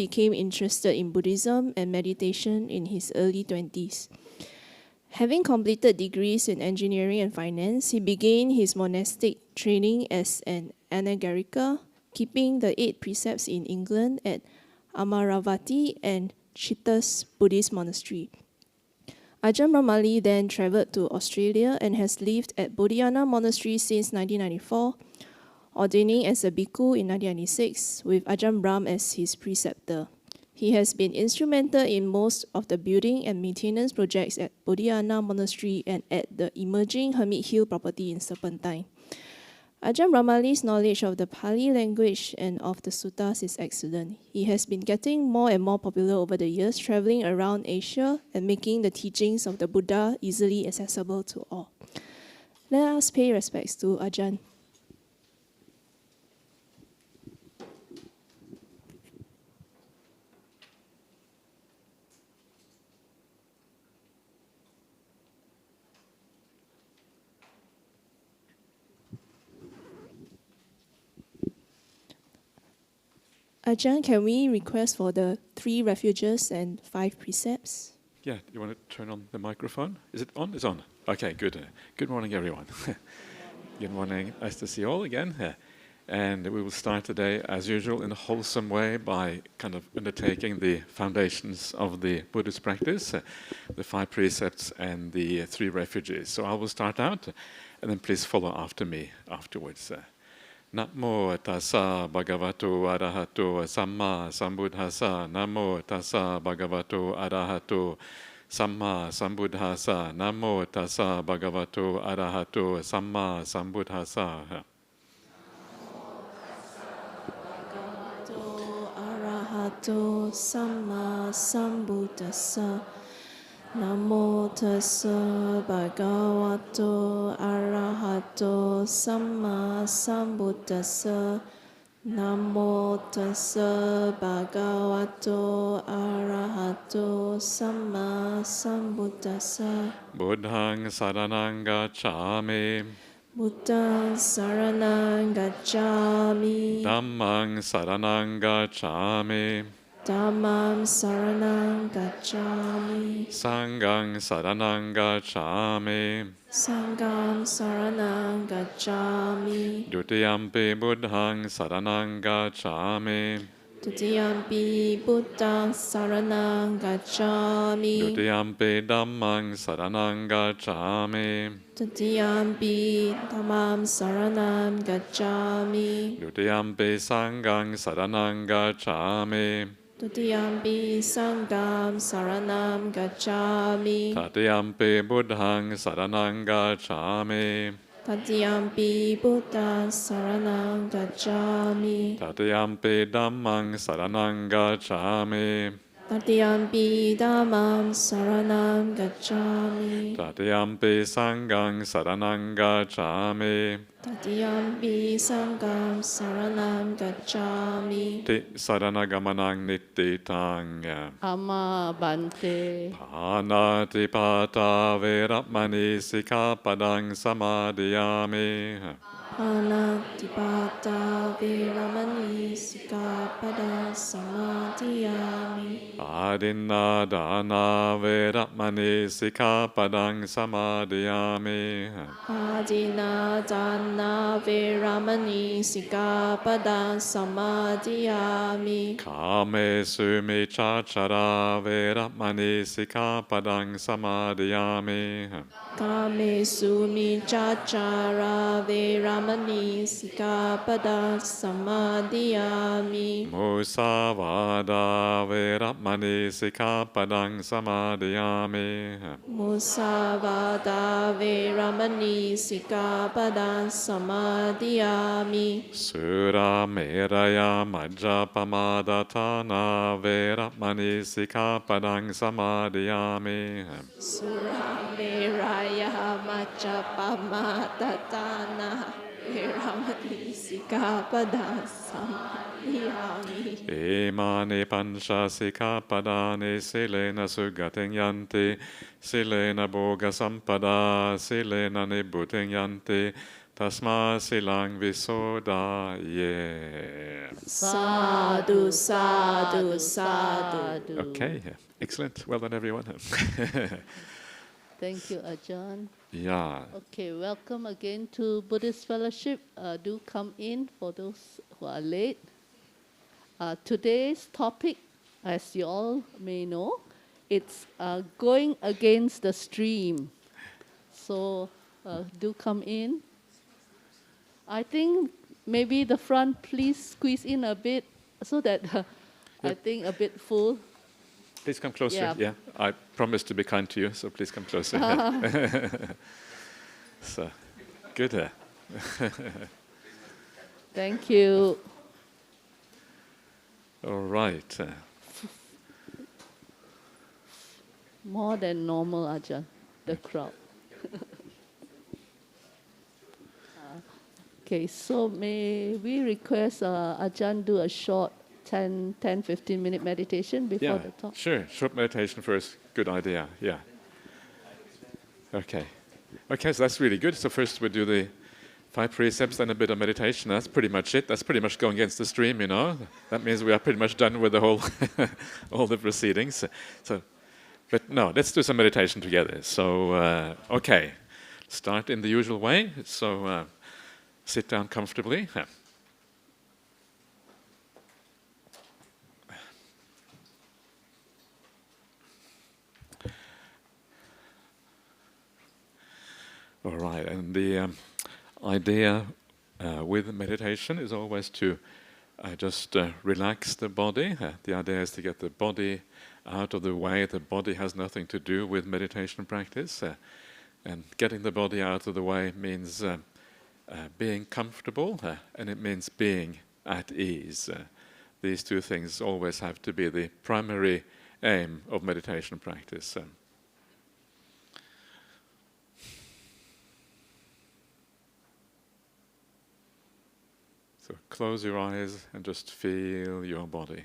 became interested in Buddhism and meditation in his early 20s. Having completed degrees in engineering and finance, he began his monastic training as an anagarika, keeping the 8 precepts in England at Amaravati and Chitta's Buddhist monastery. Ajahn Brahmali then travelled to Australia and has lived at Bodhiana Monastery since 1994, ordaining as a bhikkhu in 1996 with Ajahn Brahm as his preceptor. He has been instrumental in most of the building and maintenance projects at Bodhiana Monastery and at the emerging Hermit Hill property in Serpentine. Ajahn Brahmali's knowledge of the Pali language and of the suttas is excellent. He has been getting more and more popular over the years, traveling around Asia and making the teachings of the Buddha easily accessible to all. Let us pay respects to Ajahn. Ajahn, can we request for the 3 refuges and 5 precepts? Yeah, you want to turn on the microphone? Is it on? It's on. Okay, good. Good morning, everyone. Good morning. Nice to see you all again. And we will start today, as usual, in a wholesome way by kind of undertaking the foundations of the Buddhist practice, the 5 precepts and the 3 refuges. So I will start out, and then please follow after me afterwards. Namo tassa bhagavato arahato samma sambuddhassa. Namo tassa bhagavato arahato samma sambuddhassa. Namo tassa bhagavato arahato samma sambuddhassa. Bhagavato arahato samma sambuddhassa. Namo tassa bhagavato arahato samma sambuddhassa. Namo tassa bhagavato arahato samma sambuddhassa. Buddhaṃ saranang gacchāmi. Buddhaṃ saranang gacchāmi. Dhammaṃ saranang gacchāmi. Dhammam saranang gacchāmi. Sanghaṃ saranang gacchāmi. Sangham saranang gacchāmi. Dutiyampi buddhaṃ saranang gacchāmi. Tutiyampi buddhaṃ saranang gacchāmi. Dutiyampi dhammaṃ saranang gacchāmi. Tutiyampi dhammam saranang gacchāmi. Dutiyampi sanghaṃ saranang gacchāmi. Tutiyampi sangham saranam gacchāmi. Tatiyampi buddhaṃ saranang gacchāmi. Tatiyampi buddhaṃ saranang gacchāmi. Tatiyampi dhammaṃ saranang gacchāmi. Tatiyampi dhammam saranam gacchāmi. Tatiyampi sanghaṃ saranang gacchāmi. Tatiyampi sangham saranam gacchāmi. Ti saranagamanang nittitaṃ. Amma bante. Pānāti pātā veramani sikkhapadang samadhiyāmi. Anatipata veramani sikkhapada samadhiyāmi. Adinna dāna veramani sikkhapadang samadhiyāmi. Adina dana veramani sikkhapada samadhiyāmi. Kāmesu miccācara veramani sikkhapadang samadhiyāmi. Kamesu miccācara veramani sikkhapada samadhiyāmi. Musavāda veramani sikkhapadang samadhiyāmi. Musavada veramani sikkhapada samadhiyāmi. Sura meraya majjapamadatthana veramani sikkhapadang samadhiyāmi. Surameraya majjapamadatthana veramani sikkhapada samadhiyāmi. Imani pancha sikkhapadani silena sugatiṃ yanti, silena bhoga sampada, silena nibbutiṃ yanti, Tasma silang visodhaye. Sadhu, sadhu, sadhu. Okay, excellent. Well done, everyone. Thank you, Ajahn. Yeah. Okay, welcome again to Buddhist Fellowship. Do come in for those who are late. Today's topic, as you all may know, it's going against the stream. So do come in. I think maybe the front, please squeeze in a bit so that I think a bit full. Please come closer. Yeah. I promise to be kind to you, so please come closer. So, good. Thank you. All right. More than normal, Ajahn, the crowd. Okay, so may we request Ajahn do a short 10-15 minute meditation before the talk? Sure. Short meditation first. Good idea. Yeah. Okay, so that's really good. So first we do the 5 precepts, then a bit of meditation. That's pretty much it. That's pretty much going against the stream, you know. That means we are pretty much done with the whole, all the proceedings. But no, let's do some meditation together. So, okay, start in the usual way. So sit down comfortably. All right, and the idea with meditation is always to just relax the body. The idea is to get the body out of the way. The body has nothing to do with meditation practice. And getting the body out of the way means being comfortable, and it means being at ease. These two things always have to be the primary aim of meditation practice. So close your eyes and just feel your body.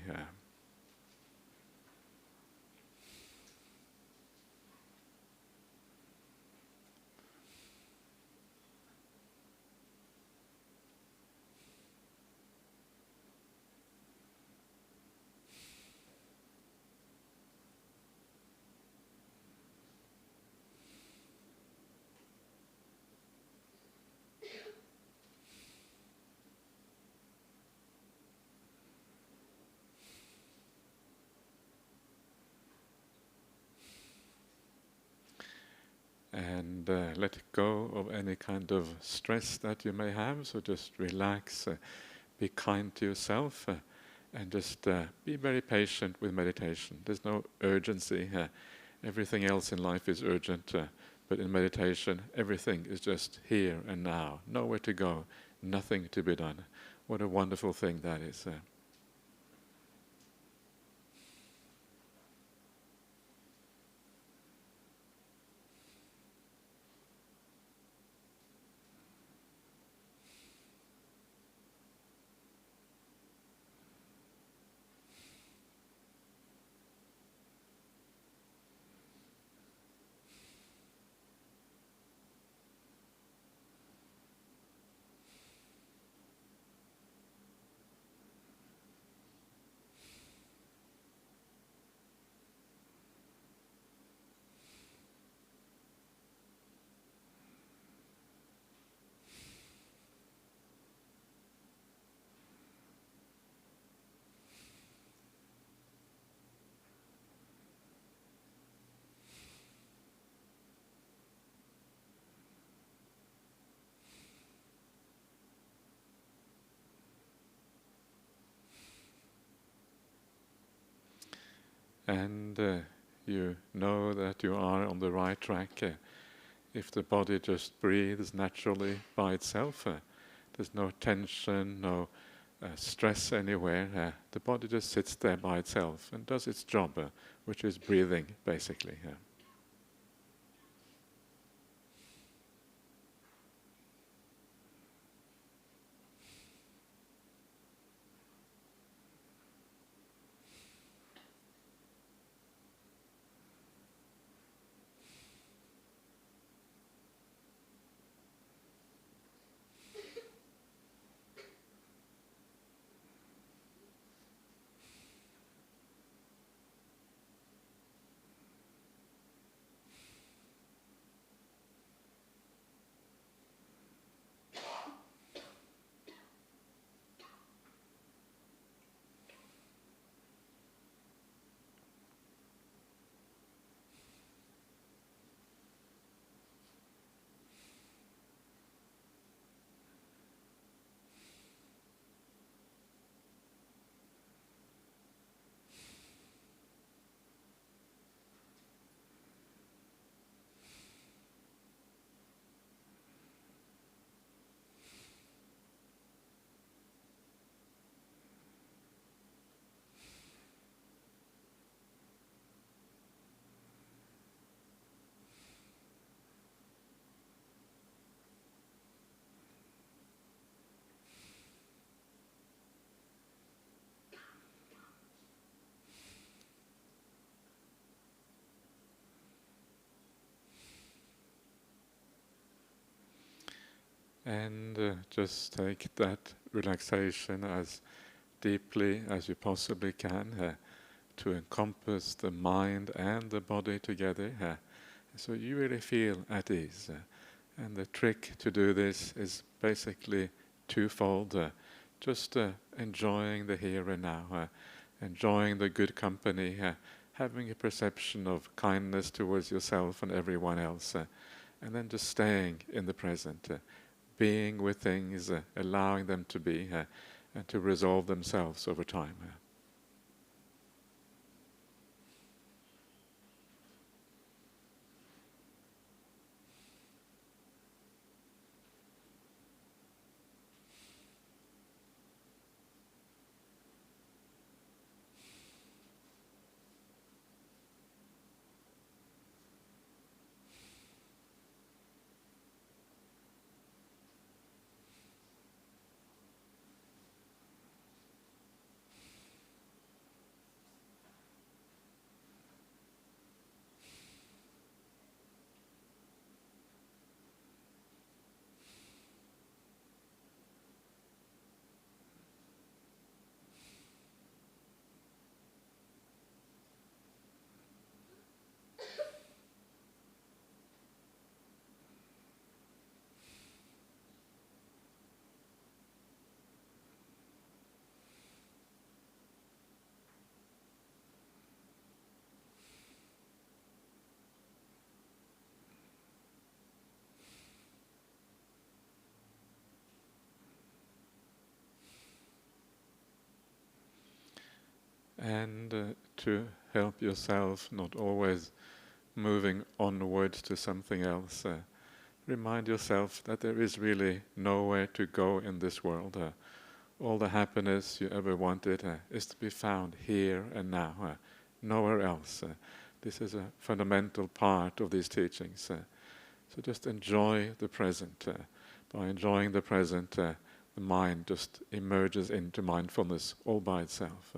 And let go of any kind of stress that you may have. So just relax, be kind to yourself, and just be very patient with meditation. There's no urgency. Everything else in life is urgent, but in meditation, everything is just here and now. Nowhere to go, nothing to be done. What a wonderful thing that is. And you know that you are on the right track. If the body just breathes naturally by itself, there's no tension, no stress anywhere. The body just sits there by itself and does its job, which is breathing, basically. And just take that relaxation as deeply as you possibly can to encompass the mind and the body together. So you really feel at ease. And the trick to do this is basically twofold. Just enjoying the here and now, enjoying the good company, having a perception of kindness towards yourself and everyone else, and then just staying in the present, being with things, allowing them to be, and to resolve themselves over time. And to help yourself not always moving onwards to something else, remind yourself that there is really nowhere to go in this world. All the happiness you ever wanted is to be found here and now, nowhere else. This is a fundamental part of these teachings. So just enjoy the present. By enjoying the present, the mind just emerges into mindfulness all by itself.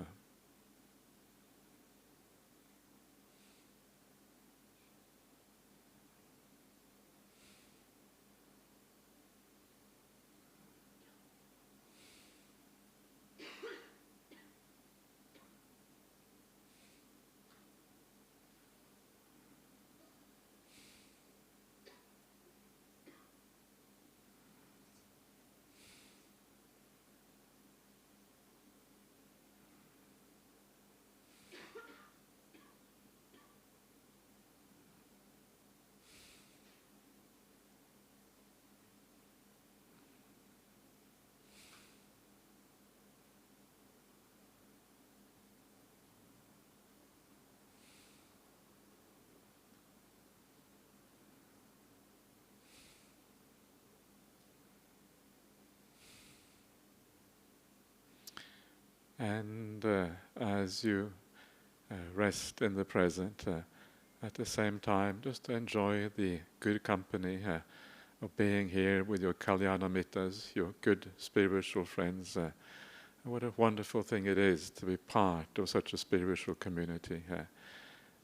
And as you rest in the present, at the same time, just enjoy the good company of being here with your Kalyana Mittas, your good spiritual friends. And what a wonderful thing it is to be part of such a spiritual community.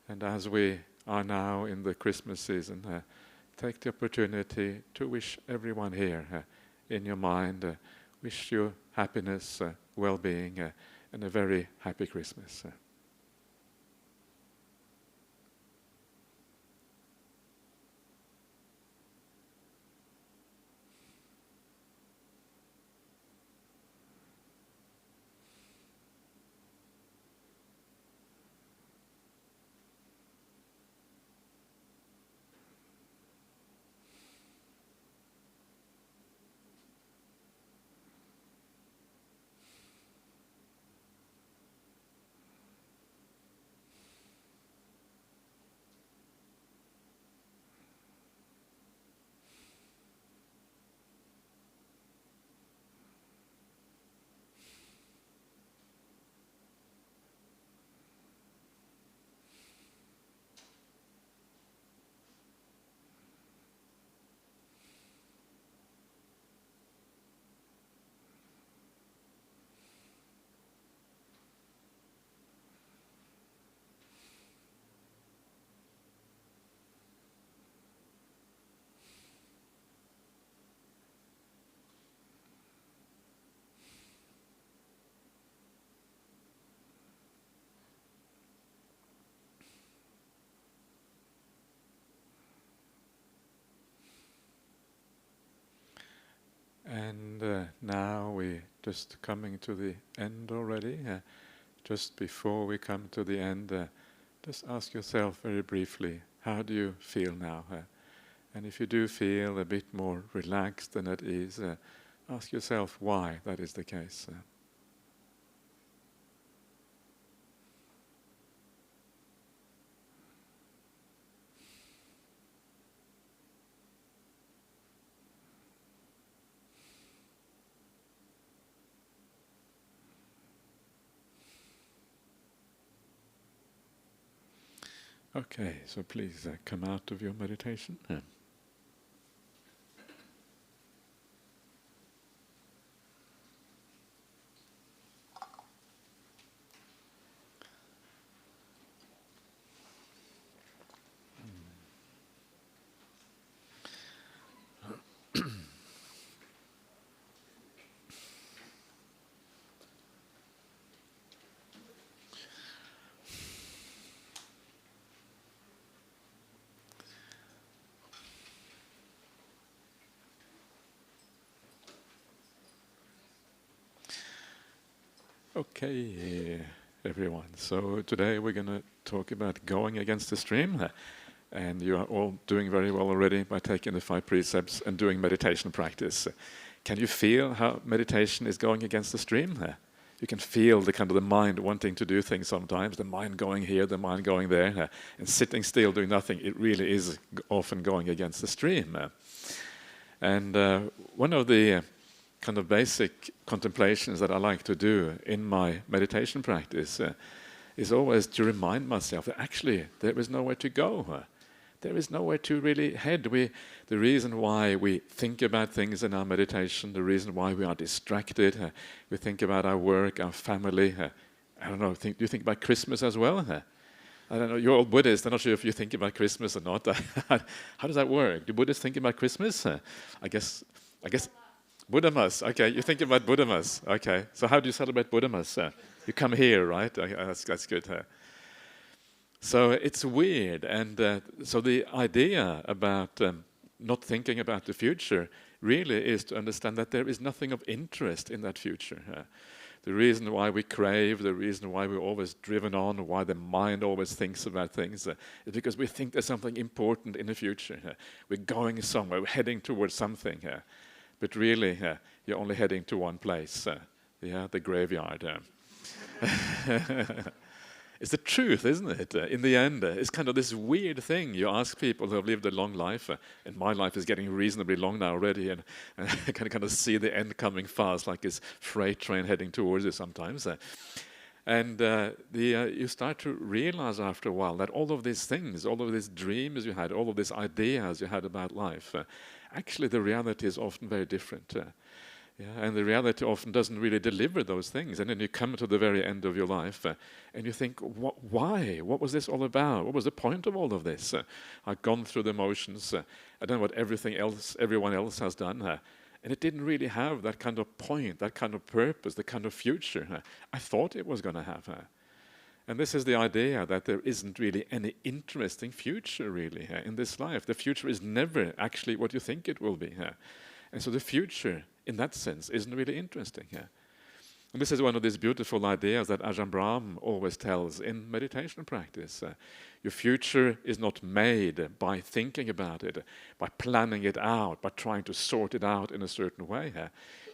And as we are now in the Christmas season, take the opportunity to wish everyone here in your mind, wish you happiness, well-being, and a very happy Christmas. just coming to the end already. Just before we come to the end, just ask yourself very briefly, how do you feel now? And if you do feel a bit more relaxed and at ease, ask yourself why that is the case. Okay, so please come out of your meditation. Okay, everyone. So today we're going to talk about going against the stream. And you are all doing very well already by taking the 5 precepts and doing meditation practice. Can you feel how meditation is going against the stream? You can feel the kind of the mind wanting to do things sometimes, the mind going here, the mind going there, and sitting still doing nothing. It really is often going against the stream. And one of the kind of basic contemplations that I like to do in my meditation practice is always to remind myself that actually there is nowhere to go. There is nowhere to really head. The reason why we think about things in our meditation, the reason why we are distracted, we think about our work, our family. I don't know, do you think about Christmas as well? I don't know, you're all Buddhists. I'm not sure if you think about Christmas or not. How does that work? Do Buddhists think about Christmas? I guess Buddhamas. Okay, you think about Buddhamas. Okay, so how do you celebrate Buddhamas? You come here, right? That's good. So it's weird, and so the idea about not thinking about the future really is to understand that there is nothing of interest in that future. The reason why we crave, the reason why we're always driven on, why the mind always thinks about things, is because we think there's something important in the future. We're going somewhere, we're heading towards something. But really, you're only heading to one place, the graveyard. It's the truth, isn't it? In the end, it's kind of this weird thing. You ask people who have lived a long life, and my life is getting reasonably long now already, and I can kind of see the end coming fast, like this freight train heading towards it sometimes. And you start to realize after a while that all of these things, all of these dreams you had, all of these ideas you had about life, actually the reality is often very different. And the reality often doesn't really deliver those things. And then you come to the very end of your life and you think, why? What was this all about? What was the point of all of this? I've gone through the motions. I don't know what everyone else has done. And it didn't really have that kind of point, that kind of purpose, the kind of future I thought it was going to have. And this is the idea that there isn't really any interesting future really in this life. The future is never actually what you think it will be. And so the future, in that sense, isn't really interesting. And this is one of these beautiful ideas that Ajahn Brahmali always tells in meditation practice. Your future is not made by thinking about it, by planning it out, by trying to sort it out in a certain way.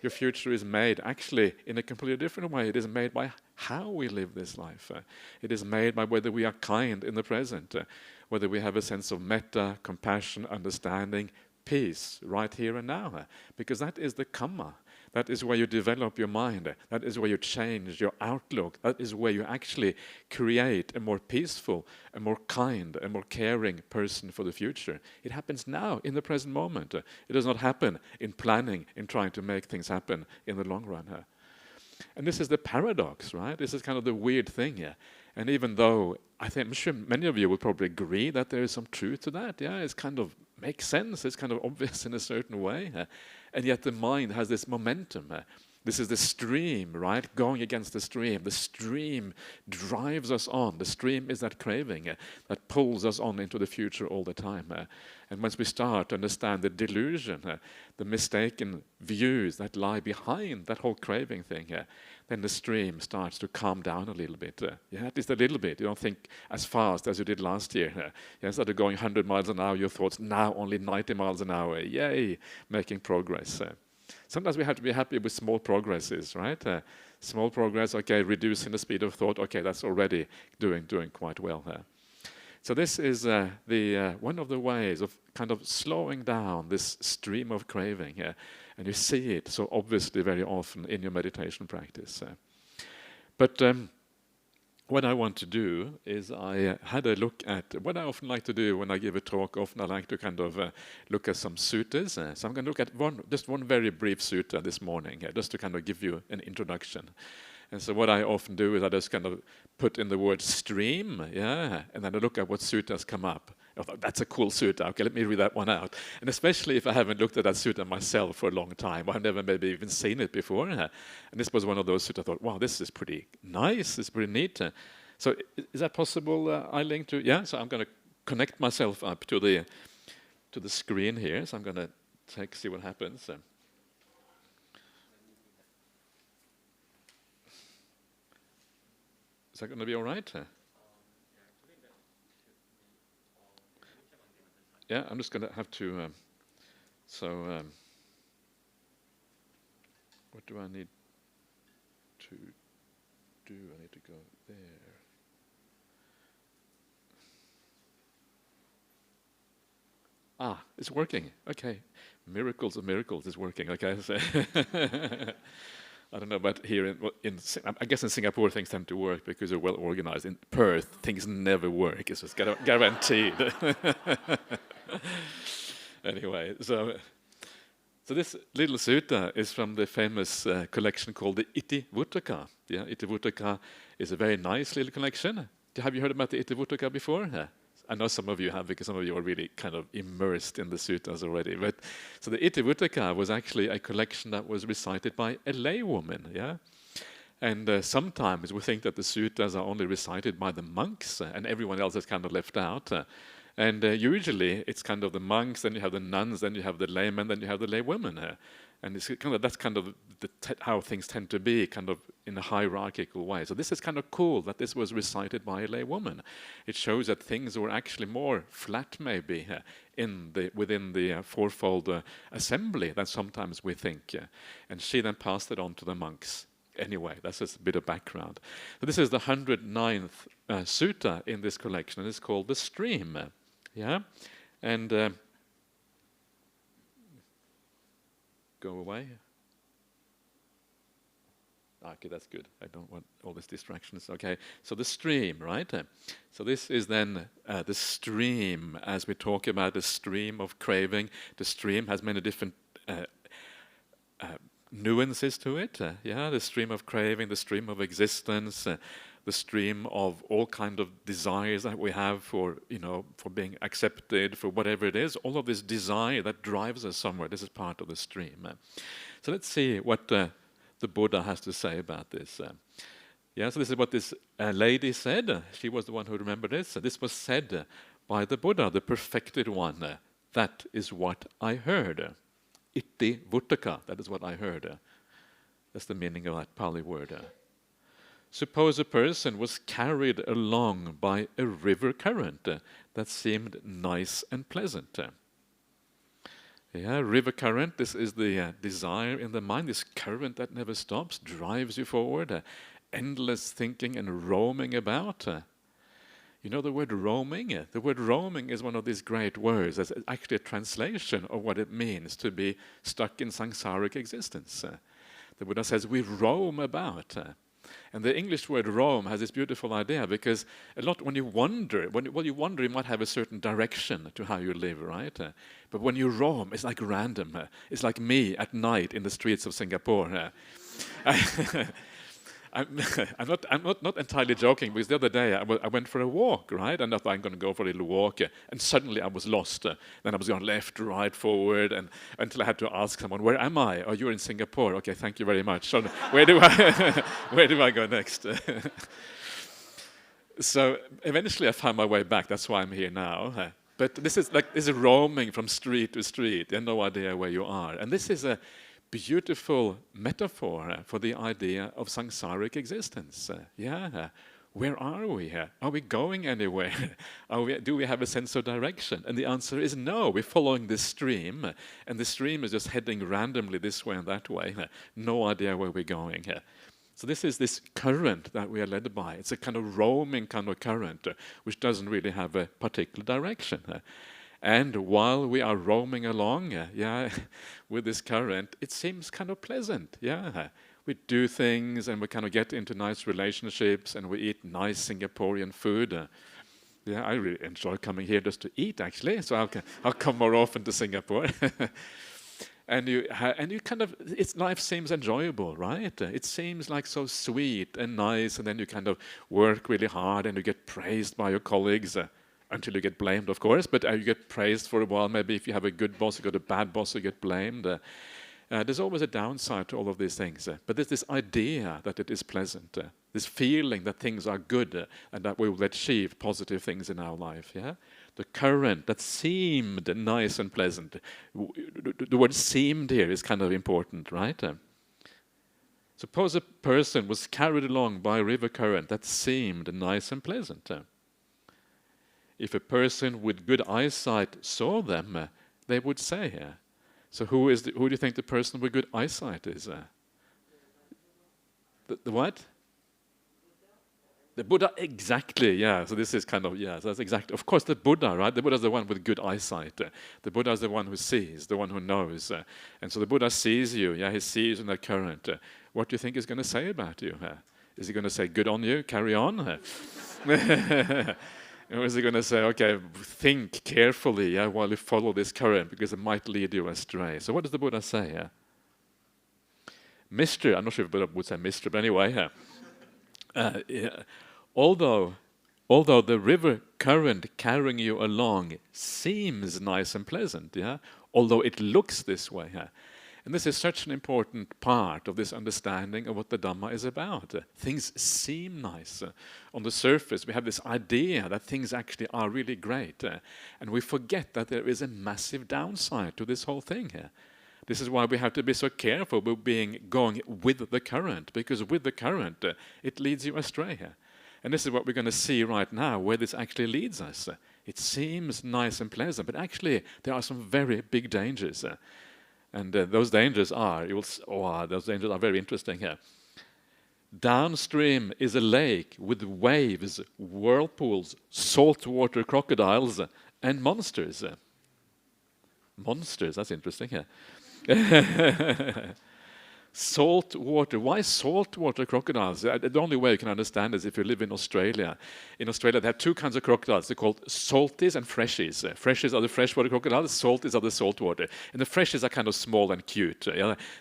Your future is made actually in a completely different way. It is made by how we live this life. It is made by whether we are kind in the present, whether we have a sense of metta, compassion, understanding, peace right here and now, because that is the Dhamma. That is where you develop your mind. That is where you change your outlook. That is where you actually create a more peaceful, a more kind, a more caring person for the future. It happens now, in the present moment. It does not happen in planning, in trying to make things happen in the long run. And this is the paradox, right? This is kind of the weird thing here. And even though I'm sure many of you will probably agree that there is some truth to that. Yeah, it's kind of makes sense. It's kind of obvious in a certain way. And yet the mind has this momentum. This is the stream, right? Going against the stream. The stream drives us on. The stream is that craving that pulls us on into the future all the time. And once we start to understand the delusion, the mistaken views that lie behind that whole craving thing, then the stream starts to calm down a little bit. Yeah, at least a little bit. You don't think as fast as you did last year. Instead of going 100 miles an hour, your thoughts now only 90 miles an hour. Yay, making progress. Sometimes we have to be happy with small progresses, right? Small progress, okay, reducing the speed of thought, okay, that's already doing quite well. So this is one of the ways of kind of slowing down this stream of craving. And you see it so obviously very often in your meditation practice. But what I want to do is I had a look at what I often like to do when I give a talk. Often I like to kind of look at some suttas. So I'm going to look at just one very brief sutta this morning, just to kind of give you an introduction. And so what I often do is I just kind of put in the word stream, and then I look at what suttas come up. I thought, that's a cool sutta. Okay, let me read that one out. And especially if I haven't looked at that sutta myself for a long time, or I've never maybe even seen it before. And this was one of those suttas I thought, wow, this is pretty nice. It's pretty neat. So is that possible, Eiling, to? Yeah. So I'm going to connect myself up to the screen here. So I'm going to see what happens. Is that going to be all right? Yeah, I'm just going to have to. What do I need to do? I need to go there. Ah, it's working. Okay, miracles of miracles, it's working. Okay, so I don't know about here I guess in Singapore things tend to work because they're well organized. In Perth, things never work. It's just guaranteed. Anyway, so this little sutta is from the famous collection called the Itivuttaka. Yeah, Itivuttaka is a very nice little collection. Have you heard about the Itivuttaka before? I know some of you have, because some of you are really kind of immersed in the suttas already. But so the Itivuttaka was actually a collection that was recited by a laywoman, yeah. And sometimes we think that the suttas are only recited by the monks, and everyone else is kind of left out. And usually it's kind of the monks, then you have the nuns, then you have the laymen, then you have the laywomen. And it's kind of, that's kind of how things tend to be, kind of in a hierarchical way. So this is kind of cool that this was recited by a laywoman. It shows that things were actually more flat, maybe, within the fourfold assembly than sometimes we think. And she then passed it on to the monks. Anyway, that's just a bit of background. So this is the 109th sutta in this collection, and it's called the Stream. Yeah, and go away. Okay, that's good. I don't want all these distractions. Okay, so the stream, right? So this is then the stream, as we talk about the stream of craving. The stream has many different nuances to it. The stream of craving, the stream of existence, the stream of all kind of desires that we have for being accepted, for whatever it is. All of this desire that drives us somewhere. This is part of the stream. So let's see what the Buddha has to say about this. So this is what this lady said. She was the one who remembered this. This was said by the Buddha, the perfected one. That is what I heard. Iti vuttaka, that is what I heard. That's the meaning of that Pali word. Suppose a person was carried along by a river current that seemed nice and pleasant. River current, this is the desire in the mind, this current that never stops, drives you forward, endless thinking and roaming about. You know the word roaming? The word roaming is one of these great words. It's actually a translation of what it means to be stuck in samsaric existence. The Buddha says we roam about. And the English word roam has this beautiful idea, because a lot when you wander, you might have a certain direction to how you live, right? But when you roam, it's like random. It's like me at night in the streets of Singapore. I'm not entirely joking, because the other day I went for a walk, right? And I thought I'm going to go for a little walk, and suddenly I was lost. Then I was going left, right, forward, and until I had to ask someone, "Where am I?" "Oh, you're in Singapore." "Okay, thank you very much." So where do I go next? So eventually I found my way back. That's why I'm here now. But this is roaming from street to street. You have no idea where you are. And this is a beautiful metaphor for the idea of samsaric existence. Where are we? Are we going anywhere? Do we have a sense of direction? And the answer is no. We're following this stream, and the stream is just heading randomly this way and that way. No idea where we're going. So this is this current that we are led by. It's a kind of roaming kind of current, which doesn't really have a particular direction. And while we are roaming along, with this current, it seems kind of pleasant. We do things, and we kind of get into nice relationships, and we eat nice Singaporean food. I really enjoy coming here just to eat, actually. So I'll come more often to Singapore. And you kind of, life seems enjoyable, right? It seems like so sweet and nice, and then you kind of work really hard, and you get praised by your colleagues, until you get blamed, of course, but you get praised for a while. Maybe if you have a good boss, you got a bad boss, you get blamed. There's always a downside to all of these things, but there's this idea that it is pleasant, this feeling that things are good, and that we will achieve positive things in our life. The current that seemed nice and pleasant. The word seemed here is kind of important, right? Suppose a person was carried along by a river current that seemed nice and pleasant. If a person with good eyesight saw them, they would say, so who do you think the person with good eyesight is? The what? The Buddha, exactly, So this is kind of, so that's exactly, of course, the Buddha, right? The Buddha is the one with good eyesight. The Buddha is the one who sees, the one who knows. And so the Buddha sees you, he sees in the current. What do you think he's going to say about you? Is he going to say, good on you, carry on? Or is he going to say, okay, think carefully while you follow this current, because it might lead you astray? So what does the Buddha say? Mister, I'm not sure if Buddha would say mister, but anyway, although the river current carrying you along seems nice and pleasant, although it looks this way, and this is such an important part of this understanding of what the Dhamma is about. Things seem nice. On the surface, we have this idea that things actually are really great. And we forget that there is a massive downside to this whole thing. This is why we have to be so careful with going with the current, because with the current, it leads you astray. And this is what we're going to see right now, where this actually leads us. It seems nice and pleasant, but actually there are some very big dangers. And those dangers are, those dangers are very interesting here. Downstream is a lake with waves, whirlpools, saltwater crocodiles, and monsters. Monsters, that's interesting here. Salt water. Why saltwater crocodiles? The only way you can understand is if you live in Australia. In Australia, they have two kinds of crocodiles. They're called salties and freshies. Freshies are the freshwater crocodiles. Salties are the saltwater. And the freshies are kind of small and cute.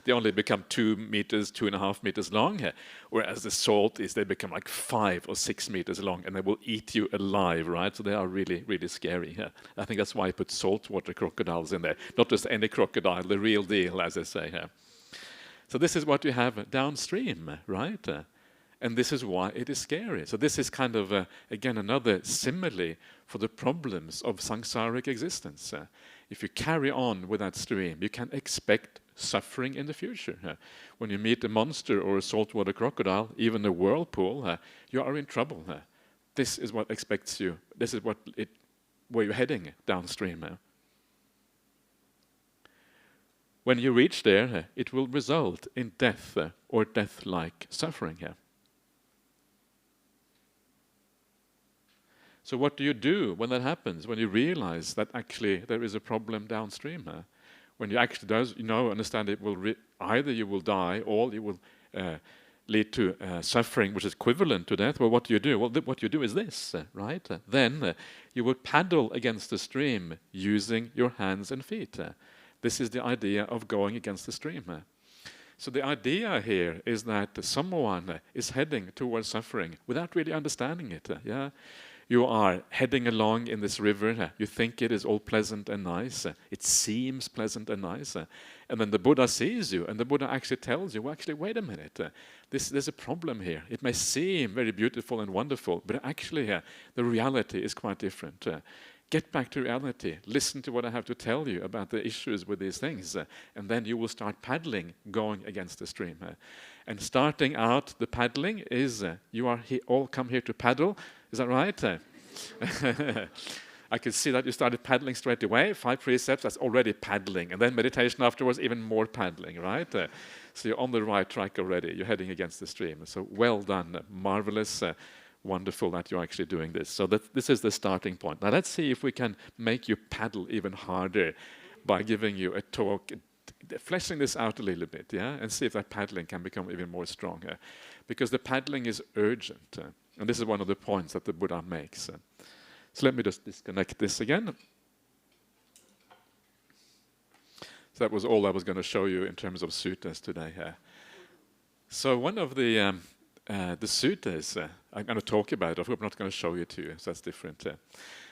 They only become 2 meters, 2.5 meters long. Whereas the salties, they become like 5 or 6 meters long, and they will eat you alive, right? So they are really, really scary. I think that's why I put saltwater crocodiles in there. Not just any crocodile, the real deal, as they say here. So this is what you have downstream, right? And this is why it is scary. So this is kind of, again, another simile for the problems of samsaric existence. If you carry on with that stream, you can expect suffering in the future. When you meet a monster or a saltwater crocodile, even a whirlpool, you are in trouble. This is what expects you. This is where you're heading downstream. When you reach there, it will result in death or death-like suffering. So what do you do when that happens? When you realize that actually there is a problem downstream? When you actually understand it will either you will die or you will lead to suffering which is equivalent to death. Well, what do you do? Well, what you do is this, right? Then you will paddle against the stream using your hands and feet. This is the idea of going against the stream. So the idea here is that someone is heading towards suffering without really understanding it. Yeah, you are heading along in this river. You think it is all pleasant and nice. It seems pleasant and nice. And then the Buddha sees you, and the Buddha actually tells you, well, actually, wait a minute. There's a problem here. It may seem very beautiful and wonderful, but actually the reality is quite different. Get back to reality. Listen to what I have to tell you about the issues with these things. And then you will start paddling, going against the stream. And starting out the paddling is, you are all come here to paddle. Is that right? I could see that you started paddling straight away. 5 precepts, that's already paddling. And then meditation afterwards, even more paddling, right? So you're on the right track already. You're heading against the stream. So well done. Marvelous. Wonderful that you're actually doing this. So this is the starting point. Now let's see if we can make you paddle even harder by giving you a talk, fleshing this out a little bit, yeah, and see if that paddling can become even more stronger. Because the paddling is urgent. And this is one of the points that the Buddha makes. So let me just disconnect this again. So that was all I was going to show you in terms of suttas today. So one of the suttas, I'm going to talk about it. I'm not going to show you to you, so that's different.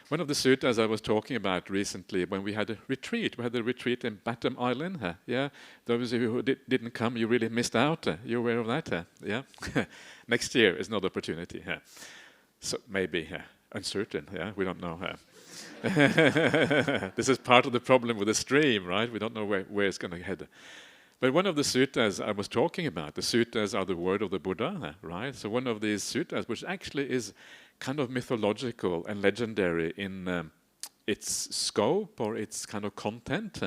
One of the suttas I was talking about recently when we had a retreat. We had a retreat in Batam Island. Yeah, those of you who didn't come, you really missed out. You're aware of that? Yeah. Next year is another opportunity. So maybe uncertain. Yeah, we don't know. This is part of the problem with the stream, right? We don't know where it's going to head. But one of the suttas I was talking about, the suttas are the word of the Buddha, right? So one of these suttas, which actually is kind of mythological and legendary in its scope or its kind of content,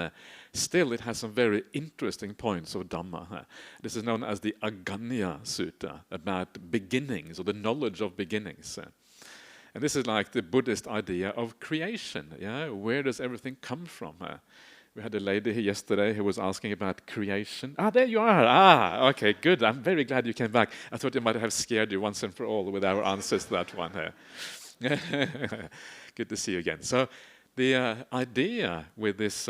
still it has some very interesting points of Dhamma. This is known as the Aganya Sutta, about beginnings or the knowledge of beginnings. And this is like the Buddhist idea of creation. Yeah, where does everything come from? We had a lady here yesterday who was asking about creation. There you are. Okay, good. I'm very glad you came back. I thought you might have scared you once and for all with our answers to that one. Good to see you again. So the idea with this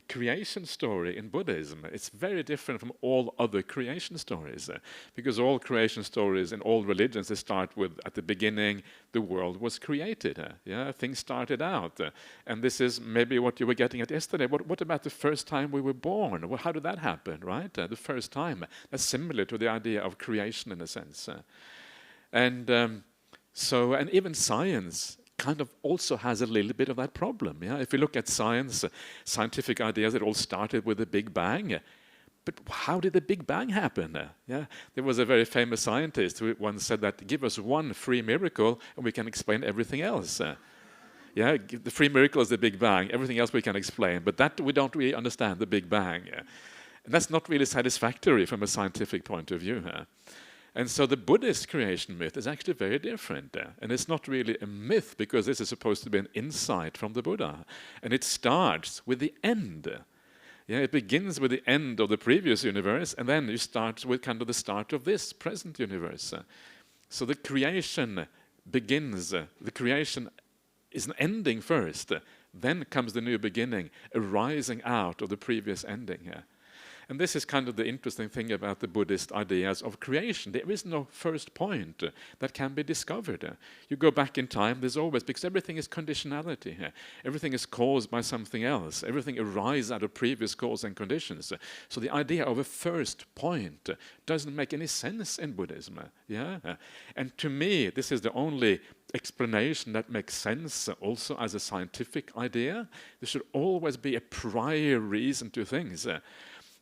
creation story in Buddhism, it's very different from all other creation stories. Because all creation stories in all religions, they start with, at the beginning, the world was created. Yeah, things started out. And this is maybe what you were getting at yesterday. What about the first time we were born? Well, how did that happen, right? The first time. That's similar to the idea of creation in a sense. And even science kind of also has a little bit of that problem. Yeah? If you look at science, scientific ideas, it all started with the Big Bang. But how did the Big Bang happen? Yeah? There was a very famous scientist who once said that, give us one free miracle and we can explain everything else. Yeah, the free miracle is the Big Bang. Everything else we can explain. But that we don't really understand, the Big Bang. And that's not really satisfactory from a scientific point of view. And so the Buddhist creation myth is actually very different. And it's not really a myth because this is supposed to be an insight from the Buddha. And it starts with the end. Yeah, it begins with the end of the previous universe, and then you start with kind of the start of this present universe. So the creation begins, the creation is an ending first. Then comes the new beginning, arising out of the previous ending. And this is kind of the interesting thing about the Buddhist ideas of creation. There is no first point that can be discovered. You go back in time, there's always, because everything is conditionality. Everything is caused by something else. Everything arises out of previous cause and conditions. So the idea of a first point doesn't make any sense in Buddhism. Yeah? And to me, this is the only explanation that makes sense also as a scientific idea. There should always be a prior reason to things.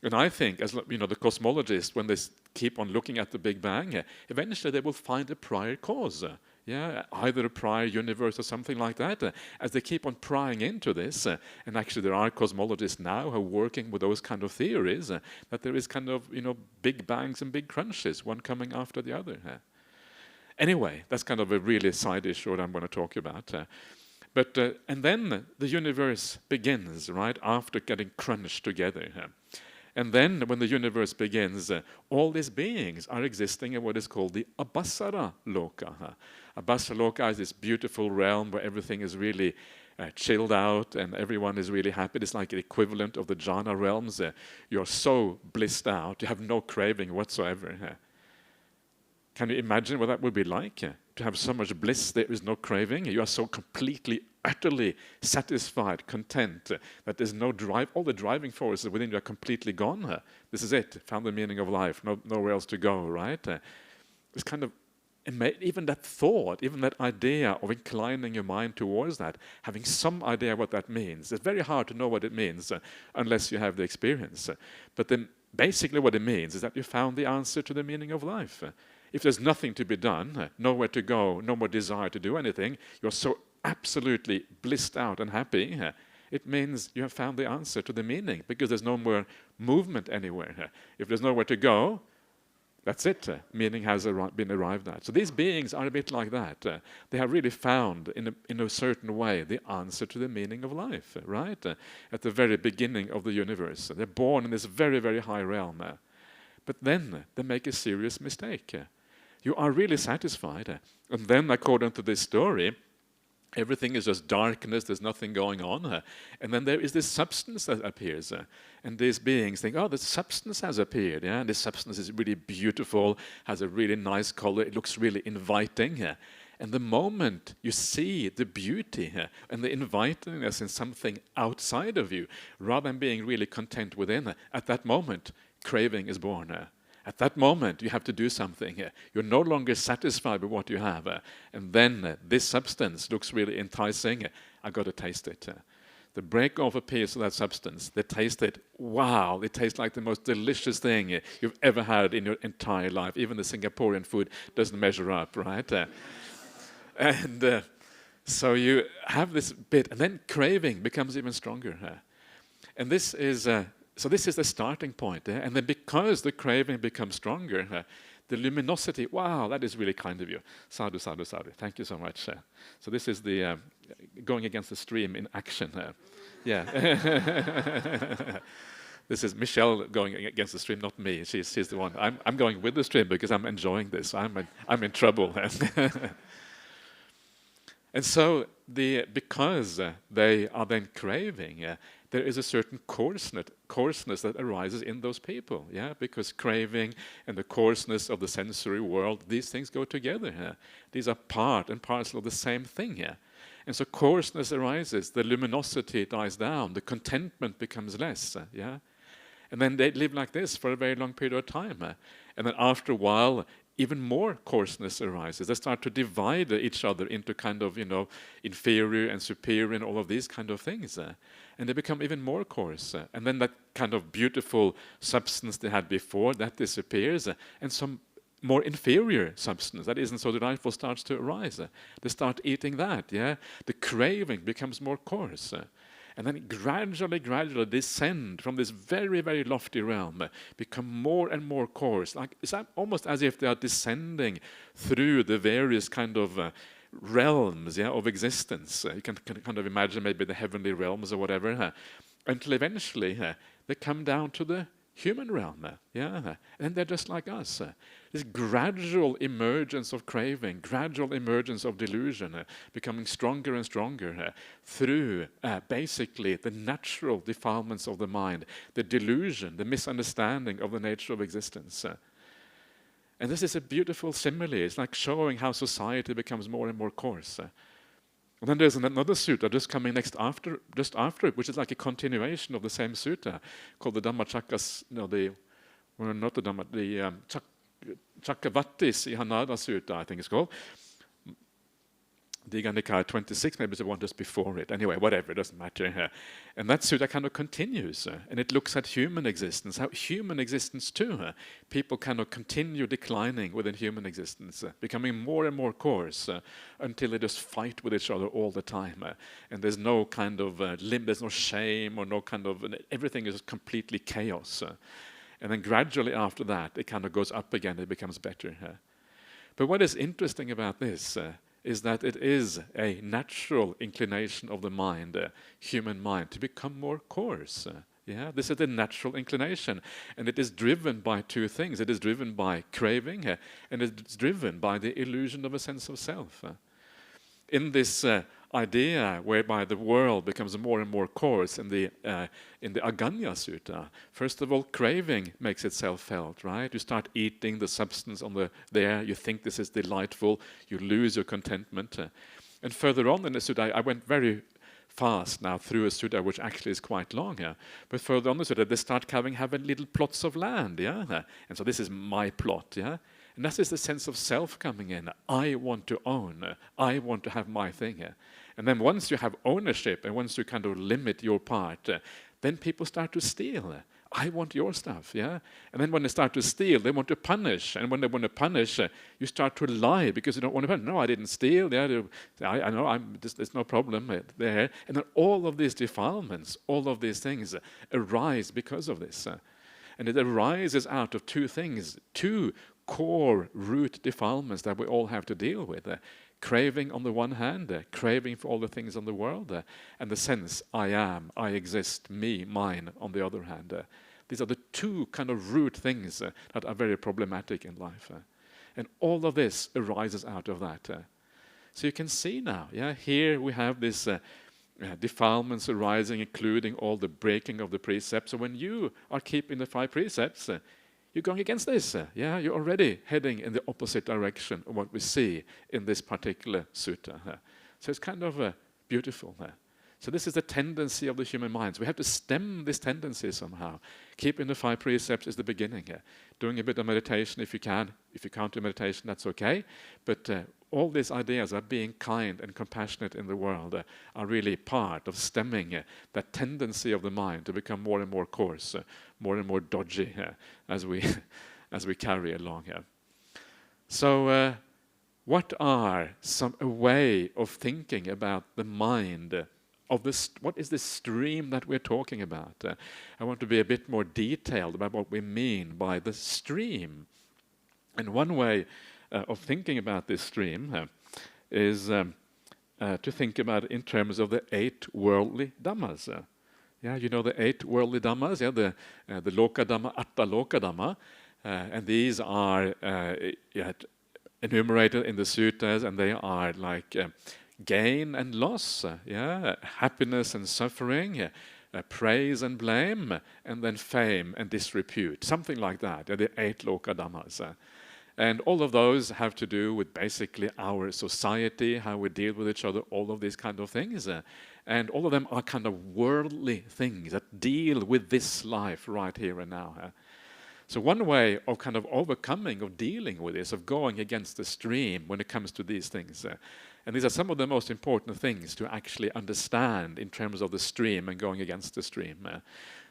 And I think, as you know, the cosmologists, when they keep on looking at the Big Bang, eventually they will find a prior cause. Yeah, either a prior universe or something like that. As they keep on prying into this, and actually there are cosmologists now who are working with those kind of theories, that there is kind of, you know, big bangs and big crunches, one coming after the other. Anyway, that's kind of a really side issue that I'm going to talk about. And then the universe begins, right, after getting crunched together. And then, when the universe begins, all these beings are existing in what is called the Abhasara Loka. Abhasaloka is this beautiful realm where everything is really chilled out and everyone is really happy. It's like the equivalent of the jhana realms. You're so blissed out, you have no craving whatsoever. Can you imagine what that would be like? To have so much bliss, there is no craving. You are so completely, utterly satisfied, content, that there's no drive. All the driving forces within you are completely gone. This is it. Found the meaning of life. Nowhere else to go, right? It's kind of, even that thought, even that idea of inclining your mind towards that, having some idea what that means. It's very hard to know what it means unless you have the experience. But then basically what it means is that you found the answer to the meaning of life. If there's nothing to be done, nowhere to go, no more desire to do anything, you're so absolutely blissed out and happy, it means you have found the answer to the meaning, because there's no more movement anywhere. If there's nowhere to go, that's it. Meaning has been arrived at. So these beings are a bit like that. They have really found, in a certain way, the answer to the meaning of life, right? At the very beginning of the universe. They're born in this very, very high realm. But then they make a serious mistake. You are really satisfied. And then, according to this story, everything is just darkness, there's nothing going on. And then there is this substance that appears. And these beings think, oh, the substance has appeared. Yeah? And this substance is really beautiful, has a really nice color, it looks really inviting. And the moment you see the beauty and the invitingness in something outside of you, rather than being really content within, at that moment, craving is born. At that moment, you have to do something. You're no longer satisfied with what you have. And then this substance looks really enticing. I've got to taste it. The break-off appears to that substance. They taste it. Wow, it tastes like the most delicious thing you've ever had in your entire life. Even the Singaporean food doesn't measure up, right? And so you have this bit, and then craving becomes even stronger. And this is... So this is the starting point, and then because the craving becomes stronger, the luminosity, wow, that is really kind of you. Sadhu, sadhu, sadhu. Thank you so much. So this is the going against the stream in action. Yeah. This is Michelle going against the stream, not me. She's the one. I'm going with the stream because I'm enjoying this. I'm in trouble. And so because they are then craving, there is a certain coarseness that arises in those people, because craving and the coarseness of the sensory world, these things go together. These are part and parcel of the same thing. And so coarseness arises, the luminosity dies down, the contentment becomes less. And then they live like this for a very long period of time. And then after a while, even more coarseness arises. They start to divide each other into kind of, inferior and superior and all of these kind of things. And they become even more coarse. And then that kind of beautiful substance they had before, that disappears. And some more inferior substance that isn't so delightful starts to arise. They start eating that, The craving becomes more coarse. And then gradually descend from this very, very lofty realm, become more and more coarse. Like it's almost as if they are descending through the various kind of realms of existence. You can kind of imagine maybe the heavenly realms or whatever, until eventually they come down to the human realm. And they're just like us. This gradual emergence of craving, gradual emergence of delusion, becoming stronger and stronger through basically the natural defilements of the mind, the delusion, the misunderstanding of the nature of existence. And this is a beautiful simile. It's like showing how society becomes more and more coarse. And then there's another sutta just coming just after it, which is like a continuation of the same sutta, called the Dhammacakkas, Chakravartis Ihanada Sutta, I think it's called. Digha Nikaya 26, maybe it's the one just before it. Anyway, whatever, it doesn't matter. And that sutta kind of continues, and it looks at human existence, how human existence too. People kind of continue declining within human existence, becoming more and more coarse, until they just fight with each other all the time. And there's no kind of there's no shame or no kind of, everything is completely chaos. And then gradually after that, it kind of goes up again, it becomes better. But what is interesting about this is that it is a natural inclination of the mind, human mind, to become more coarse. Yeah, this is the natural inclination, and it is driven by two things. It is driven by craving, and it's driven by the illusion of a sense of self. In this idea whereby the world becomes more and more coarse in the Aganya Sutta, first of all, craving makes itself felt, right? You start eating the substance on there, you think this is delightful, you lose your contentment. And further on in the Sutta, I went very fast now through a Sutta which actually is quite long, but further on the Sutta, they start having little plots of land, and so this is my plot, and that is the sense of self coming in. I want to own, I want to have my thing. And then once you have ownership and once you kind of limit your part, then people start to steal. I want your stuff, And then when they start to steal, they want to punish. And when they want to punish, you start to lie because you don't want to punish. No, I didn't steal. I know, there's no problem there. And then all of these defilements, all of these things arise because of this. And it arises out of two things, two core root defilements that we all have to deal with. Craving on the one hand, craving for all the things in the world, and the sense I am, I exist, me, mine on the other hand. These are the two kind of root things that are very problematic in life. And all of this arises out of that. So you can see now, here we have this defilements arising, including all the breaking of the precepts. So when you are keeping the 5 precepts, you're going against this. You're already heading in the opposite direction of what we see in this particular sutta. So it's kind of beautiful. So this is the tendency of the human minds. We have to stem this tendency somehow. Keeping the 5 precepts is the beginning. Doing a bit of meditation if you can. If you can't do meditation, that's okay. But all these ideas of being kind and compassionate in the world are really part of stemming that tendency of the mind to become more and more coarse, more and more dodgy as we carry along. So what are a way of thinking about the mind of this? What is this stream that we're talking about? I want to be a bit more detailed about what we mean by the stream. And one way of thinking about this stream is to think about it in terms of the 8 worldly dhammas. You know the 8 worldly dhammas, the loka dhamma, atta loka dhamma, and these are enumerated in the suttas, and they are like gain and loss, happiness and suffering, praise and blame, and then fame and disrepute, something like that. The 8 loka dhammas. And all of those have to do with basically our society, how we deal with each other, all of these kind of things. And all of them are kind of worldly things that deal with this life right here and now. So one way of kind of overcoming, of dealing with this, of going against the stream when it comes to these things, and these are some of the most important things to actually understand in terms of the stream and going against the stream.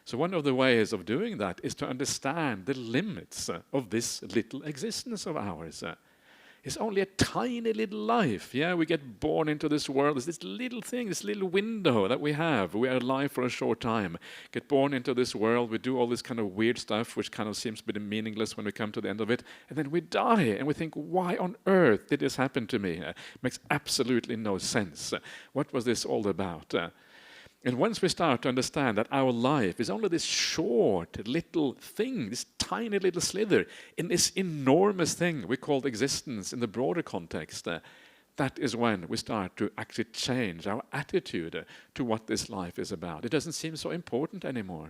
So one of the ways of doing that is to understand the limits of this little existence of ours. It's only a tiny little life. We get born into this world. It's this little thing, this little window that we have. We are alive for a short time. Get born into this world. We do all this kind of weird stuff, which kind of seems to be meaningless when we come to the end of it. And then we die, and we think, why on earth did this happen to me? It makes absolutely no sense. What was this all about? And once we start to understand that our life is only this short little thing, this tiny little slither in this enormous thing we call existence in the broader context, that is when we start to actually change our attitude to what this life is about. It doesn't seem so important anymore.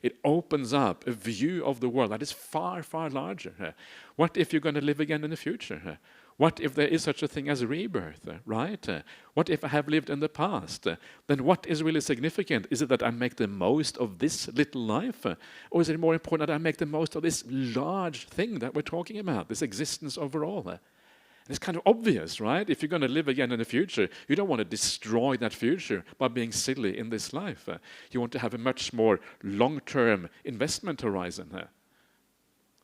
It opens up a view of the world that is far, far larger. What if you're going to live again in the future? What if there is such a thing as rebirth, right? What if I have lived in the past? Then what is really significant? Is it that I make the most of this little life? Or is it more important that I make the most of this large thing that we're talking about, this existence overall? And it's kind of obvious, right? If you're going to live again in the future, you don't want to destroy that future by being silly in this life. You want to have a much more long-term investment horizon.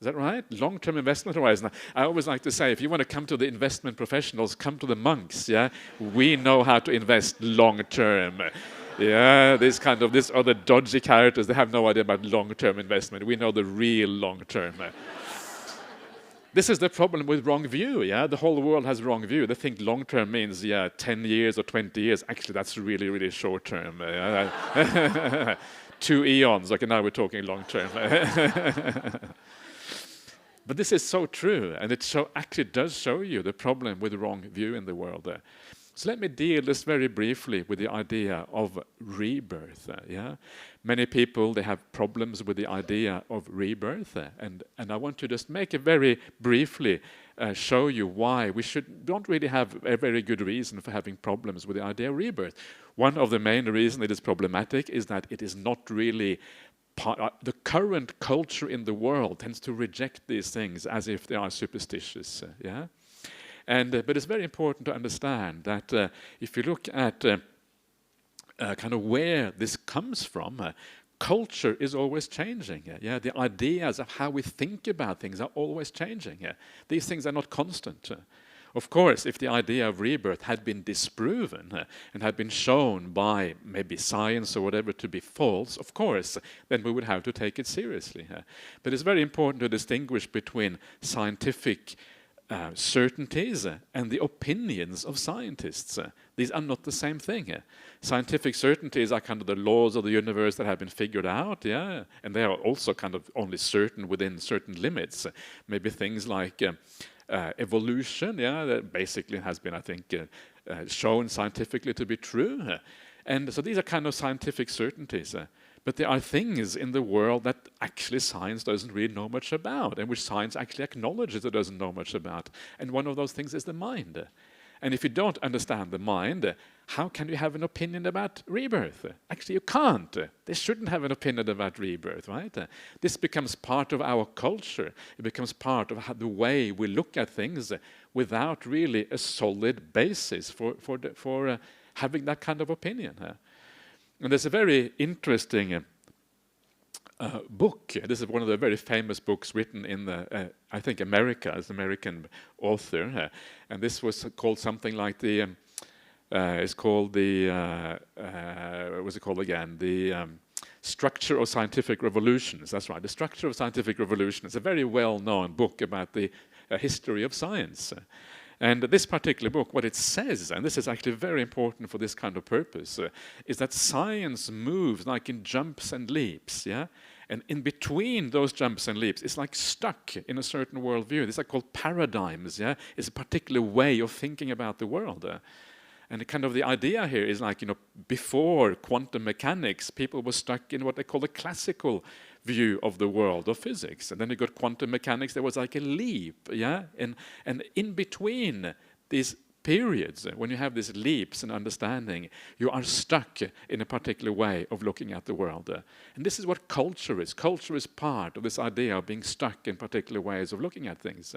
Is that right? Long-term investment horizon. I always like to say, if you want to come to the investment professionals, come to the monks, We know how to invest long-term. These other dodgy characters, they have no idea about long-term investment. We know the real long-term. This is the problem with wrong view, The whole world has wrong view. They think long-term means, 10 years or 20 years. Actually, that's really, really short-term. 2 eons. Okay, now we're talking long term. But this is so true, and it actually does show you the problem with the wrong view in the world. So let me deal just very briefly with the idea of rebirth. Yeah, many people, they have problems with the idea of rebirth, and I want to just make it very briefly show you why we don't really have a very good reason for having problems with the idea of rebirth. One of the main reasons it is problematic is that it is not really the current culture in the world tends to reject these things as if they are superstitious. Yeah. But it's very important to understand that if you look at kind of where this comes from, culture is always changing. Yeah, the ideas of how we think about things are always changing. These things are not constant. Of course, if the idea of rebirth had been disproven and had been shown by maybe science or whatever to be false, of course, then we would have to take it seriously. But it's very important to distinguish between scientific certainties and the opinions of scientists. These are not the same thing. Scientific certainties are kind of the laws of the universe that have been figured out, yeah, and they are also kind of only certain within certain limits. Maybe things like evolution, yeah, that basically has been, I think, shown scientifically to be true. And so these are kind of scientific certainties. But there are things in the world that actually science doesn't really know much about, and which science actually acknowledges it doesn't know much about. And one of those things is the mind. And if you don't understand the mind, how can you have an opinion about rebirth? Actually, you can't. They shouldn't have an opinion about rebirth, right? This becomes part of our culture. It becomes part of the way we look at things without really a solid basis for having that kind of opinion. And there's a very interesting book. This is one of the very famous books written in I think America, as an American author. And this was called something like it's called what's it called again? The Structure of Scientific Revolutions. That's right, The Structure of Scientific Revolution. It's a very well-known book about the history of science. And this particular book, what it says, and this is actually very important for this kind of purpose, is that science moves like in jumps and leaps, yeah? And in between those jumps and leaps, it's like stuck in a certain worldview. These are called paradigms, yeah? It's a particular way of thinking about the world. And kind of the idea here is like, before quantum mechanics, people were stuck in what they call the classical view of the world of physics. And then you got quantum mechanics, there was like a leap, yeah? And in between these periods, when you have these leaps in understanding, you are stuck in a particular way of looking at the world. And this is what culture is. Culture is part of this idea of being stuck in particular ways of looking at things.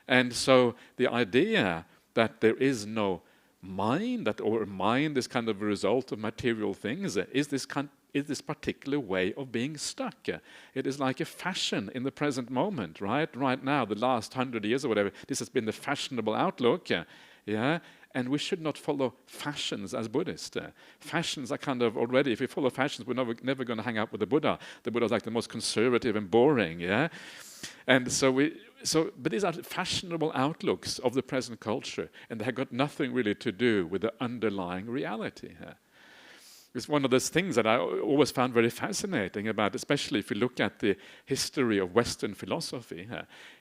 And so the idea that there is no mind, or mind is kind of a result of material things, is this particular way of being stuck. It is like a fashion in the present moment, right? Right now, the last 100 years or whatever, this has been the fashionable outlook, yeah? And we should not follow fashions as Buddhists. Fashions are kind of already, if we follow fashions, we're never going to hang out with the Buddha. The Buddha is like the most conservative and boring, yeah? And but these are fashionable outlooks of the present culture, and they have got nothing really to do with the underlying reality. It's one of those things that I always found very fascinating about, especially if you look at the history of Western philosophy.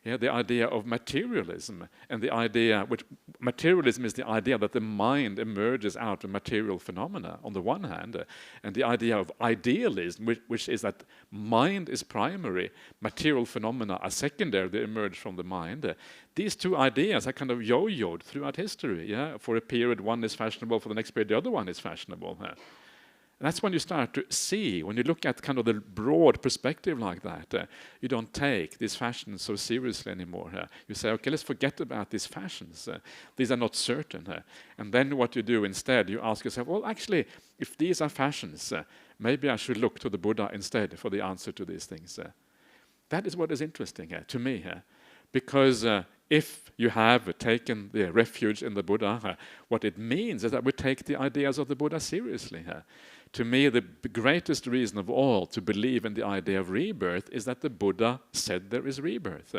The idea of materialism, and the idea, which materialism is the idea that the mind emerges out of material phenomena on the one hand, and the idea of idealism, which is that mind is primary, material phenomena are secondary, they emerge from the mind. These two ideas are kind of yo-yoed throughout history. For a period, one is fashionable, for the next period, the other one is fashionable. And that's when you start to see, when you look at kind of the broad perspective like that, you don't take these fashions so seriously anymore. You say, okay, let's forget about these fashions. These are not certain. And then what you do instead, you ask yourself, well, actually, if these are fashions, maybe I should look to the Buddha instead for the answer to these things. That is what is interesting to me. Because if you have taken the refuge in the Buddha, what it means is that we take the ideas of the Buddha seriously. To me, the greatest reason of all to believe in the idea of rebirth is that the Buddha said there is rebirth.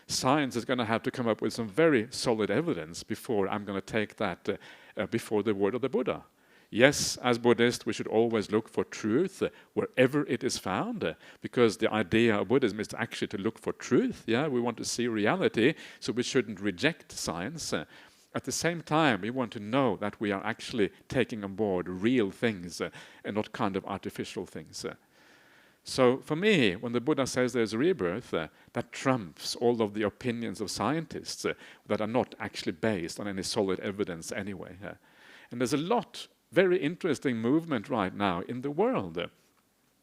Science is going to have to come up with some very solid evidence before I'm going to take that before the word of the Buddha. Yes, as Buddhists, we should always look for truth wherever it is found, because the idea of Buddhism is actually to look for truth. Yeah, we want to see reality, so we shouldn't reject science. At the same time, we want to know that we are actually taking on board real things and not kind of artificial things. So for me, when the Buddha says there's rebirth, that trumps all of the opinions of scientists that are not actually based on any solid evidence anyway. And there's a lot very interesting movement right now in the world.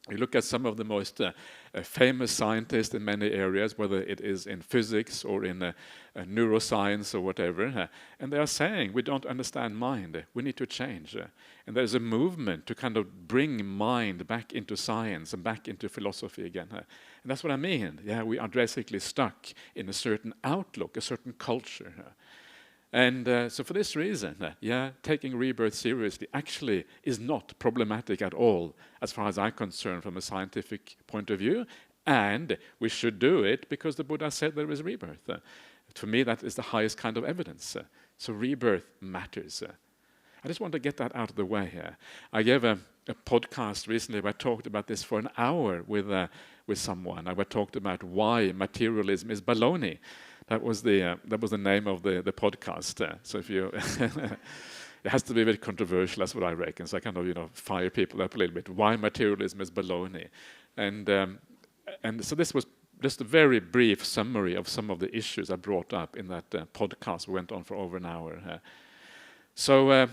You look at some of the most famous scientists in many areas, whether it is in physics or in neuroscience or whatever, and they are saying, we don't understand mind, we need to change. And there's a movement to kind of bring mind back into science and back into philosophy again. And that's what I mean. Yeah, we are basically stuck in a certain outlook, a certain culture. And so for this reason, taking rebirth seriously actually is not problematic at all, as far as I'm concerned, from a scientific point of view. And we should do it because the Buddha said there is rebirth. To me, that is the highest kind of evidence. So rebirth matters. I just want to get that out of the way here. I gave a podcast recently where I talked about this for an hour with someone. I talked about why materialism is baloney. That was the name of the podcast. So if you, it has to be a bit controversial. That's what I reckon. So I kind of fire people up a little bit. Why materialism is baloney, and so this was just a very brief summary of some of the issues I brought up in that podcast. We went on for over an hour. So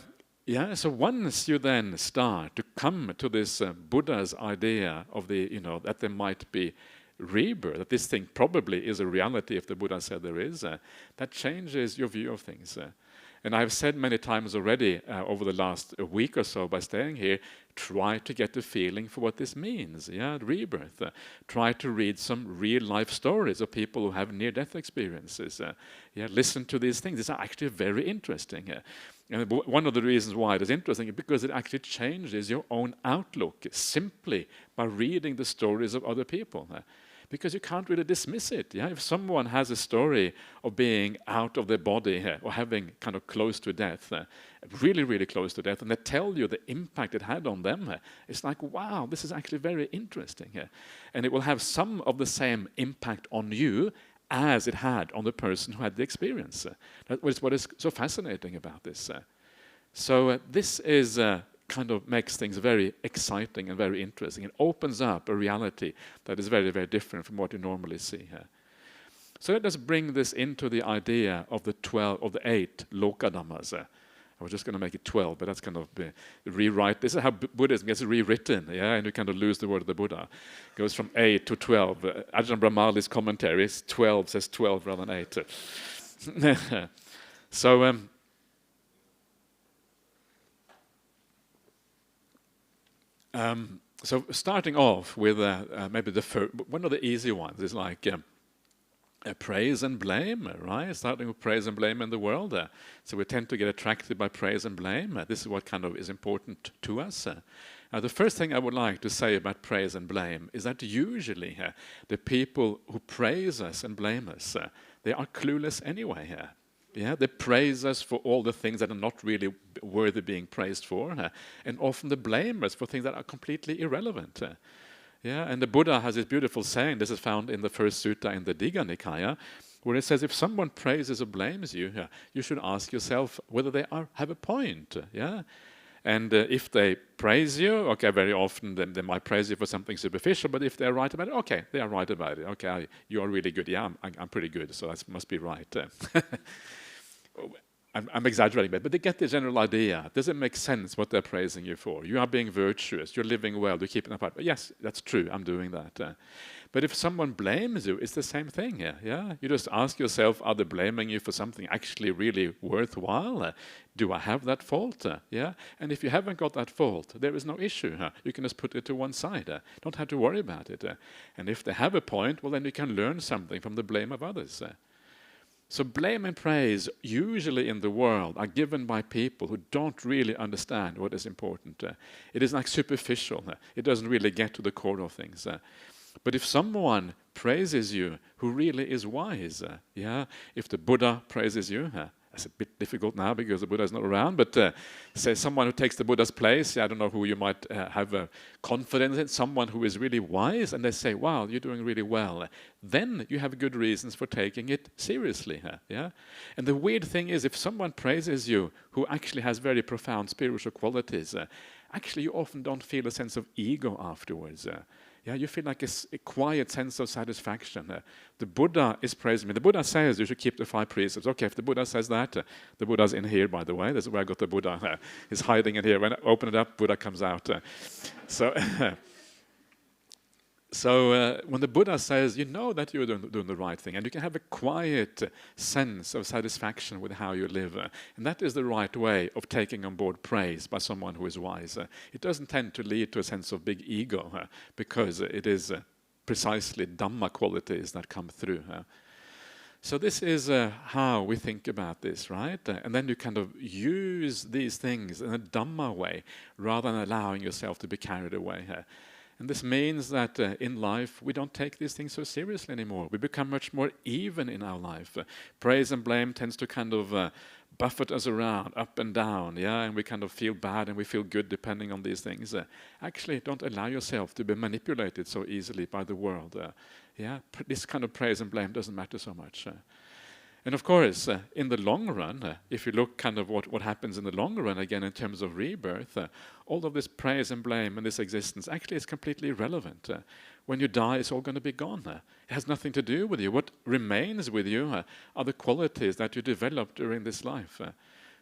once you then start to come to this Buddha's idea of that there might be rebirth, that this thing probably is a reality if the Buddha said there is, that changes your view of things. And I've said many times already over the last week or so by staying here, try to get a feeling for what this means, rebirth. Try to read some real-life stories of people who have near-death experiences. Listen to these things. These are actually very interesting. And one of the reasons why it is interesting is because it actually changes your own outlook simply by reading the stories of other people. Because you can't really dismiss it. If someone has a story of being out of their body or having kind of close to death, really, really close to death, and they tell you the impact it had on them, it's like, wow, this is actually very interesting. And it will have some of the same impact on you as it had on the person who had the experience. That was what is so fascinating about this. So this is kind of makes things very exciting and very interesting. It opens up a reality that is very, very different from what you normally see here. So let us bring this into the idea of the 8 Loka Dhammas. I was just going to make it 12, but that's kind of rewrite. This is how Buddhism gets rewritten, and you kind of lose the word of the Buddha. It goes from 8 to 12. Ajahn Brahmali's commentary is 12, says 12 rather than 8. So starting off with maybe one of the easy ones is like praise and blame, right? Starting with praise and blame in the world. So we tend to get attracted by praise and blame. This is what kind of is important to us. The first thing I would like to say about praise and blame is that usually the people who praise us and blame us, they are clueless anyway. They praise us for all the things that are not really worthy being praised for, and often they blame us for things that are completely irrelevant. And the Buddha has this beautiful saying, this is found in the first sutta in the Digha Nikaya, where it says, if someone praises or blames you, you should ask yourself whether they have a point. And if they praise you, okay, very often they might praise you for something superficial, but if they're right about it, okay, they are right about it. Okay, you are really good. Yeah, I'm pretty good, so that must be right. I'm exaggerating a bit, but they get the general idea. Does it make sense what they're praising you for? You are being virtuous, you're living well, you're keeping up. Yes, that's true, I'm doing that. But if someone blames you, it's the same thing. You just ask yourself, are they blaming you for something actually really worthwhile? Do I have that fault? And if you haven't got that fault, there is no issue. You can just put it to one side. Don't have to worry about it. And if they have a point, well, then you can learn something from the blame of others. So blame and praise, usually in the world, are given by people who don't really understand what is important. It is like superficial. It doesn't really get to the core of things. But if someone praises you who really is wise, if the Buddha praises you, That's a bit difficult now because the Buddha is not around, but say someone who takes the Buddha's place, I don't know who you might have confidence in, someone who is really wise, and they say, wow, you're doing really well. Then you have good reasons for taking it seriously. Yeah? And the weird thing is, if someone praises you who actually has very profound spiritual qualities, actually you often don't feel a sense of ego afterwards. Yeah, you feel like a quiet sense of satisfaction. The Buddha is praising me. The Buddha says you should keep the 5 precepts. Okay, if the Buddha says that, the Buddha's in here, by the way. This is where I got the Buddha. He's hiding in here. When I open it up, Buddha comes out. So when the Buddha says, you know that you're doing the right thing, and you can have a quiet sense of satisfaction with how you live. And that is the right way of taking on board praise by someone who is wise. It doesn't tend to lead to a sense of big ego, because it is precisely Dhamma qualities that come through. So this is how we think about this, right? And then you kind of use these things in a Dhamma way, rather than allowing yourself to be carried away. And this means that in life, we don't take these things so seriously anymore. We become much more even in our life. Praise and blame tends to kind of buffet us around, up and down, yeah, and we kind of feel bad and we feel good depending on these things. Actually, don't allow yourself to be manipulated so easily by the world. This kind of praise and blame doesn't matter so much. And of course, in the long run, if you look kind of what happens in the long run, again, in terms of rebirth, all of this praise and blame and this existence actually is completely irrelevant. When you die, it's all going to be gone. It has nothing to do with you. What remains with you are the qualities that you developed during this life.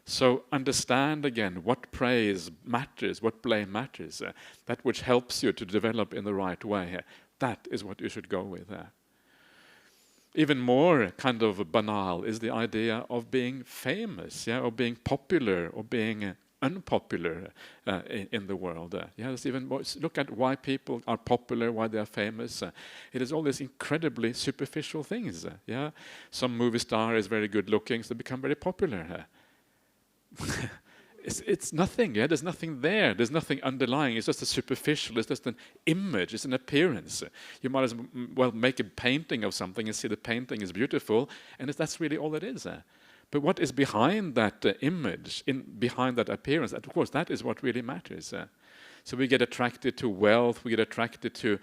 So understand again what praise matters, what blame matters, that which helps you to develop in the right way. That is what you should go with. Even more kind of banal is the idea of being famous, or being popular, or being unpopular in the world. There's even more, look at why people are popular, why they are famous. It is all these incredibly superficial things. Some movie star is very good looking, so they become very popular. It's nothing, there's nothing there, there's nothing underlying, it's just a superficial, it's just an image, it's an appearance. You might as well make a painting of something and see the painting is beautiful, and that's really all it is. But what is behind that image, behind that appearance, of course, that is what really matters. So we get attracted to wealth, we get attracted to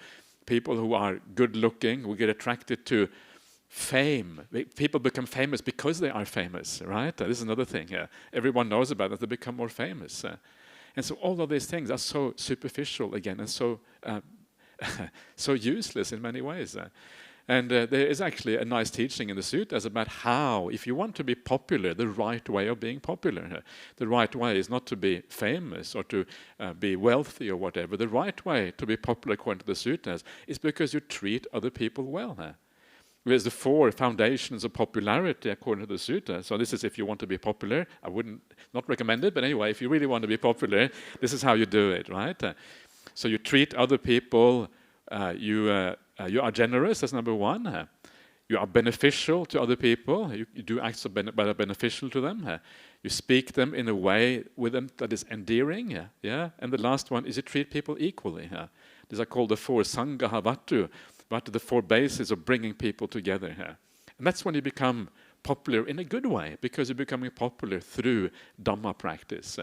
people who are good looking, we get attracted to fame. People become famous because they are famous, right? This is another thing. Everyone knows about that, they become more famous. And so all of these things are so superficial again, and so so useless in many ways. And there is actually a nice teaching in the Suttas about how, if you want to be popular, the right way of being popular. The right way is not to be famous or to be wealthy or whatever. The right way to be popular, according to the Suttas, is because you treat other people well. There's the 4 foundations of popularity according to the Sutta. So this is if you want to be popular. I wouldn't, not recommend it, but anyway, if you really want to be popular, this is how you do it, right? So you treat other people, you are generous, that's number 1. You are beneficial to other people. You do acts that are beneficial to them. You speak them in a way with them that is endearing. And the last one is you treat people equally. These are called the 4 Sangha Vatu. But the 4 bases of bringing people together here. And that's when you become popular in a good way, because you're becoming popular through Dhamma practice.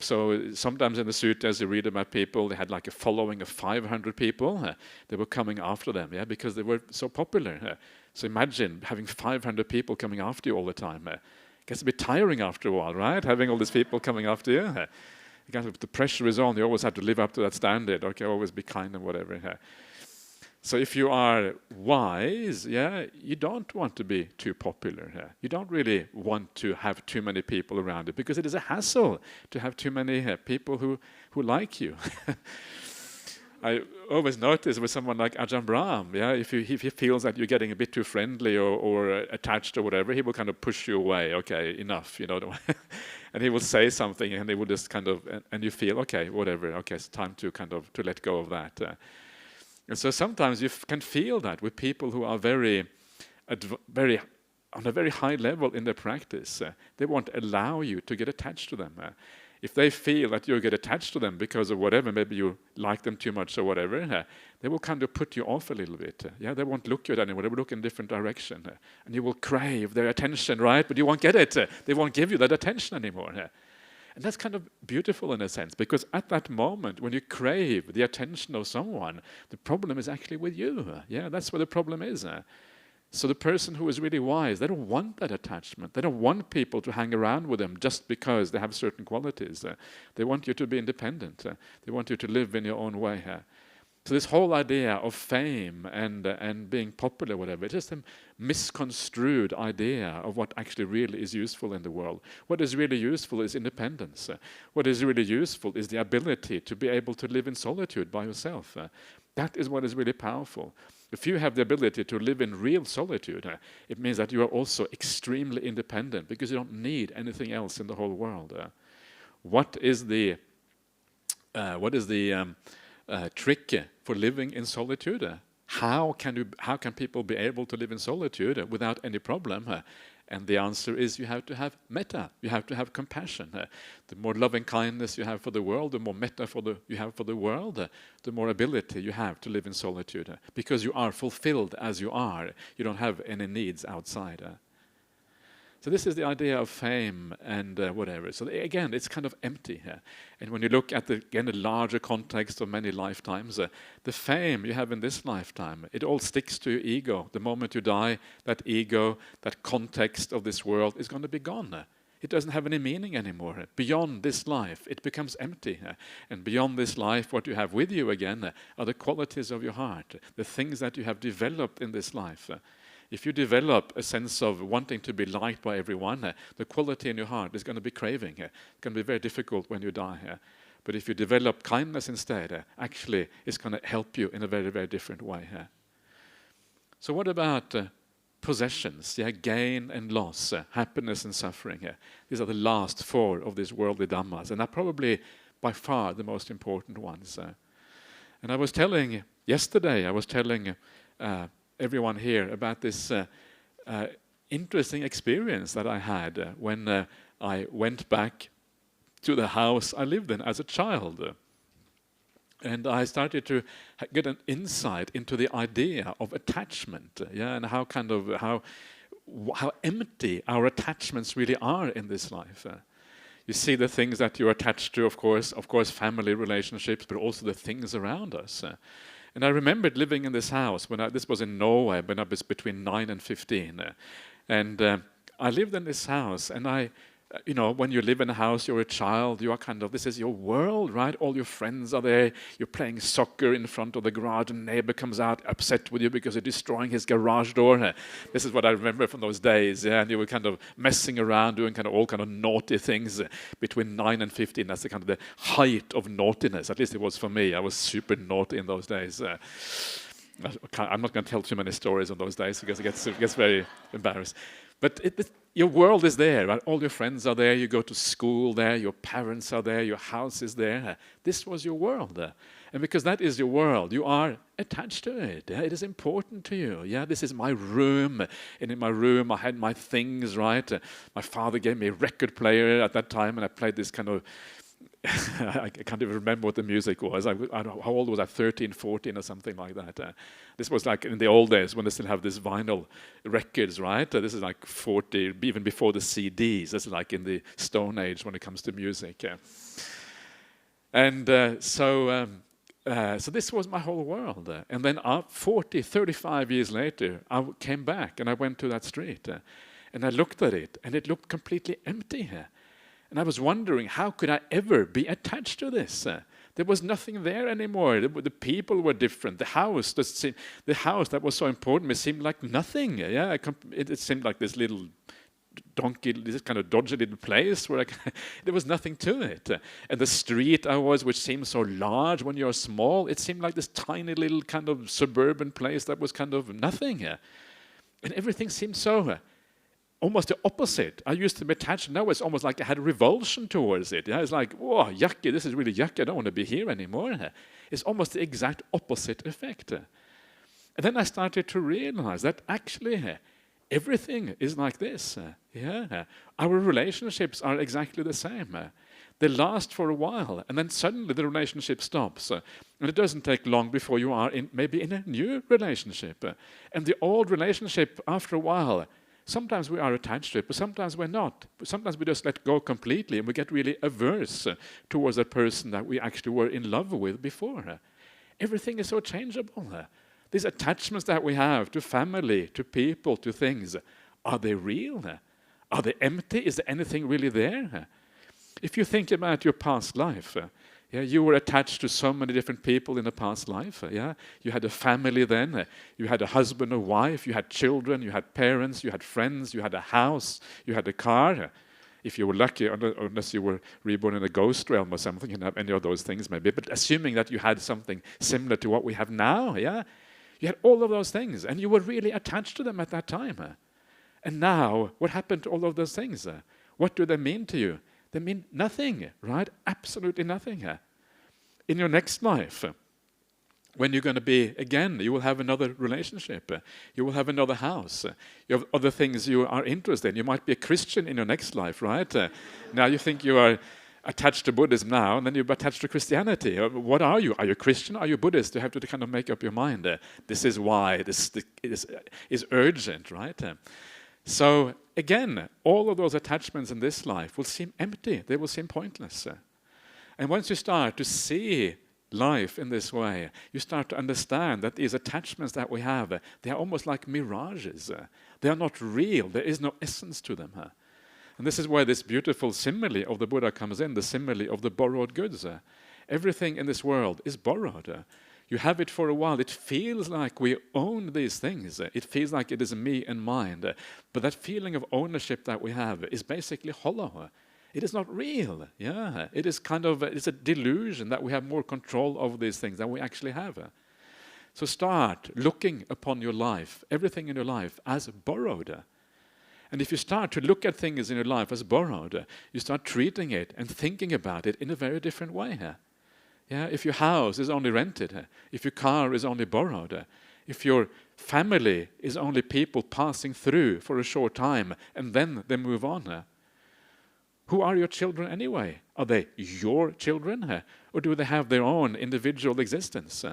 So sometimes in the suttas you read about people, they had like a following of 500 people. They were coming after them, because they were so popular. So imagine having 500 people coming after you all the time. It gets a bit tiring after a while, right? Having all these people coming after you. The pressure is on, you always have to live up to that standard. Okay, always be kind and whatever. So if you are wise, you don't want to be too popular. You don't really want to have too many people around you, because it is a hassle to have too many people who like you. I always notice with someone like Ajahn Brahmali, if he feels that you're getting a bit too friendly or attached or whatever, he will kind of push you away. Okay, enough, and he will say something, and he will just kind of, and you feel, okay, whatever, okay, it's time to kind of to let go of that. And so sometimes you can feel that with people who are very on a very high level in their practice. They won't allow you to get attached to them. If they feel that you get attached to them because of whatever, maybe you like them too much or whatever, they will kind of put you off a little bit. They won't look at you anymore. They will look in a different direction. And you will crave their attention, right? But you won't get it. They won't give you that attention anymore. And that's kind of beautiful in a sense, because at that moment, when you crave the attention of someone, the problem is actually with you. That's where the problem is. So the person who is really wise, they don't want that attachment. They don't want people to hang around with them just because they have certain qualities. They want you to be independent. They want you to live in your own way. So this whole idea of fame and being popular, whatever, it's just a misconstrued idea of what actually really is useful in the world. What is really useful is independence. What is really useful is the ability to be able to live in solitude by yourself. That is what is really powerful. If you have the ability to live in real solitude, it means that you are also extremely independent, because you don't need anything else in the whole world. What is the trick for living in solitude? How can people be able to live in solitude without any problem? And the answer is you have to have metta. You have to have compassion. The more loving kindness you have for the world, the more metta you have for the world, the more ability you have to live in solitude. Because you are fulfilled as you are. You don't have any needs outside. So this is the idea of fame and whatever. So again, it's kind of empty here. And when you look at the larger context of many lifetimes, the fame you have in this lifetime, it all sticks to your ego. The moment you die, that ego, that context of this world is going to be gone. It doesn't have any meaning anymore. Beyond this life, it becomes empty. And beyond this life, what you have with you again are the qualities of your heart, the things that you have developed in this life. If you develop a sense of wanting to be liked by everyone, the quality in your heart is going to be craving. It's going to be very difficult when you die. But if you develop kindness instead, actually it's going to help you in a very, very different way. So what about possessions? Gain and loss, happiness and suffering. These are the last four of these worldly dhammas, and are probably by far the most important ones. And I was telling everyone here about this interesting experience that I had when I went back to the house I lived in as a child. And I started to get an insight into the idea of attachment, and how empty our attachments really are in this life. You see the things that you're attached to, of course, family relationships, but also the things around us. And I remembered living in this house this was in Norway when I was between 9 and 15. And I lived in this house, and when you live in a house, you're a child, you are this is your world, right? All your friends are there, you're playing soccer in front of the garage, and neighbor comes out upset with you because you're destroying his garage door. This is what I remember from those days, and you were kind of messing around, doing all kind of naughty things between 9 and 15. That's the kind of the height of naughtiness, at least it was for me. I was super naughty in those days. I'm not going to tell too many stories on those days because it gets very embarrassed. But your world is there, right? All your friends are there, you go to school there, your parents are there, your house is there. This was your world. And because that is your world, you are attached to it. It is important to you. This is my room. And in my room, I had my things, right? My father gave me a record player at that time, and I played this kind of I can't even remember what the music was. I don't know, how old was I? 13, 14 or something like that. This was like in the old days when they still have this vinyl records, right? This is like 40, even before the CDs. This is like in the Stone Age when it comes to music. And so this was my whole world. And then 35 years later, I came back and I went to that street. And I looked at it, and it looked completely empty here. And I was wondering, how could I ever be attached to this? There was nothing there anymore. The people were different. The house that was so important, it seemed like nothing. It seemed like this little donkey, this kind of dodgy little place where there was nothing to it. And the street I was, which seems so large when you're small, it seemed like this tiny little kind of suburban place that was kind of nothing. And everything seemed so almost the opposite. I used to be attached. Now it's almost like I had a revulsion towards it. It's like, whoa, yucky, this is really yucky. I don't want to be here anymore. It's almost the exact opposite effect. And then I started to realize that actually everything is like this. Our relationships are exactly the same. They last for a while, and then suddenly the relationship stops. And it doesn't take long before you are maybe in a new relationship. And the old relationship, after a while, sometimes we are attached to it, but sometimes we're not. Sometimes we just let go completely, and we get really averse towards that person that we actually were in love with before. Everything is so changeable. These attachments that we have to family, to people, to things, are they real? Are they empty? Is there anything really there? If you think about your past life, you were attached to so many different people in the past life. You had a family then, you had a husband or wife, you had children, you had parents, you had friends, you had a house, you had a car. If you were lucky, unless you were reborn in a ghost realm or something, you didn't have any of those things maybe, but assuming that you had something similar to what we have now, you had all of those things, and you were really attached to them at that time. And now, what happened to all of those things? What do they mean to you? They mean nothing, right? Absolutely nothing. In your next life, when you're going to be again, you will have another relationship. You will have another house. You have other things you are interested in. You might be a Christian in your next life, right? Now you think you are attached to Buddhism now, and then you're attached to Christianity. What are you? Are you Christian? Are you Buddhist? You have to kind of make up your mind. This is why this is urgent, right? So again, all of those attachments in this life will seem empty. They will seem pointless. And once you start to see life in this way, you start to understand that these attachments that we have, they are almost like mirages. They are not real. There is no essence to them. And this is where this beautiful simile of the Buddha comes in, the simile of the borrowed goods. Everything in this world is borrowed. You have it for a while. It feels like we own these things. It feels like it is me and mine. But that feeling of ownership that we have is basically hollow. It is not real. It is it's a delusion that we have more control over these things than we actually have. So start looking upon your life, everything in your life, as borrowed. And if you start to look at things in your life as borrowed, you start treating it and thinking about it in a very different way. If your house is only rented, if your car is only borrowed, if your family is only people passing through for a short time and then they move on, who are your children anyway? Are they your children? Or do they have their own individual existence?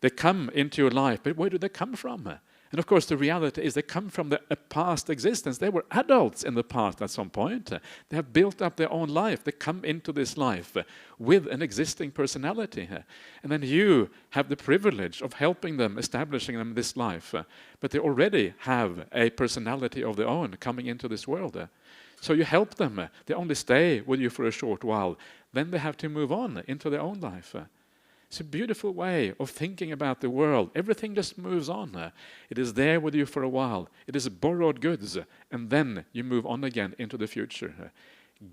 They come into your life, but where do they come from? And of course, the reality is they come from a past existence. They were adults in the past at some point. They have built up their own life. They come into this life with an existing personality. And then you have the privilege of helping them, establishing them in this life. But they already have a personality of their own coming into this world. So you help them. They only stay with you for a short while. Then they have to move on into their own life. It's a beautiful way of thinking about the world. Everything just moves on. It is there with you for a while. It is borrowed goods. And then you move on again into the future.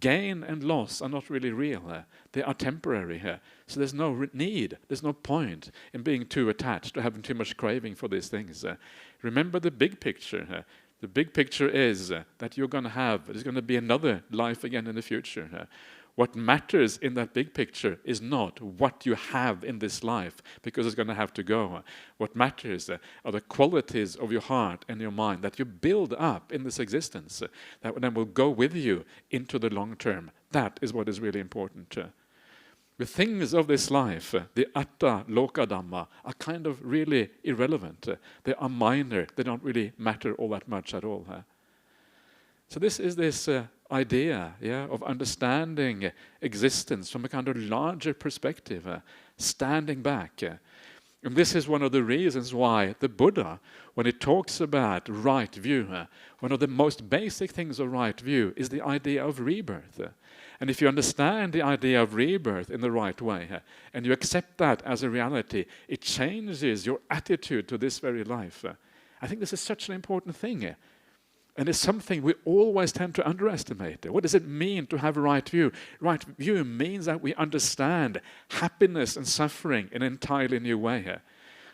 Gain and loss are not really real. They are temporary. So there's no need, there's no point in being too attached, or having too much craving for these things. Remember the big picture. The big picture is that there's going to be another life again in the future. What matters in that big picture is not what you have in this life, because it's going to have to go. What matters are the qualities of your heart and your mind that you build up in this existence, that then will go with you into the long term. That is what is really important. The things of this life, the atta loka dhamma, are kind of really irrelevant. They are minor. They don't really matter all that much at all. So this is this idea of understanding existence from a kind of larger perspective, standing back. And this is one of the reasons why the Buddha, when he talks about right view, one of the most basic things of right view is the idea of rebirth. And if you understand the idea of rebirth in the right way, and you accept that as a reality, it changes your attitude to this very life. I think this is such an important thing. And it's something we always tend to underestimate. What does it mean to have a right view? Right view means that we understand happiness and suffering in an entirely new way.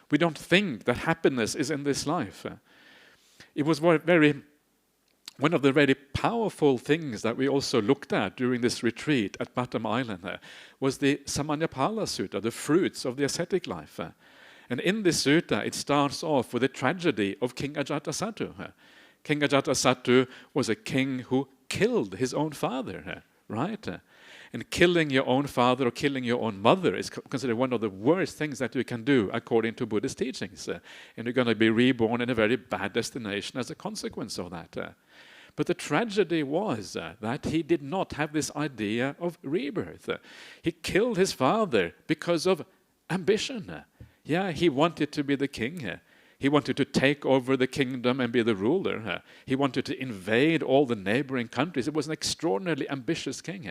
We don't think that happiness is in this life. It was one of the very powerful things that we also looked at during this retreat at Batam Island was the Samanyapala Sutta, the fruits of the ascetic life. And in this sutta, it starts off with the tragedy of King Ajatasattu. King Ajatasattu was a king who killed his own father, right? And killing your own father or killing your own mother is considered one of the worst things that you can do according to Buddhist teachings. And you're going to be reborn in a very bad destination as a consequence of that. But the tragedy was that he did not have this idea of rebirth. He killed his father because of ambition. Yeah, he wanted to be the king. He wanted to take over the kingdom and be the ruler. He wanted to invade all the neighboring countries. It was an extraordinarily ambitious king.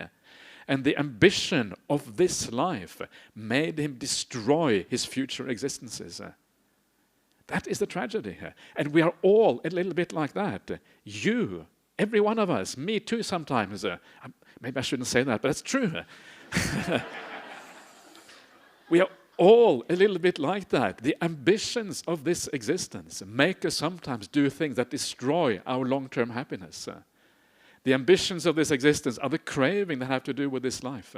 And the ambition of this life made him destroy his future existences. That is the tragedy. And we are all a little bit like that. You, every one of us, me too sometimes. Maybe I shouldn't say that, but it's true. We are all a little bit like that. The ambitions of this existence make us sometimes do things that destroy our long-term happiness. The ambitions of this existence are the craving that have to do with this life.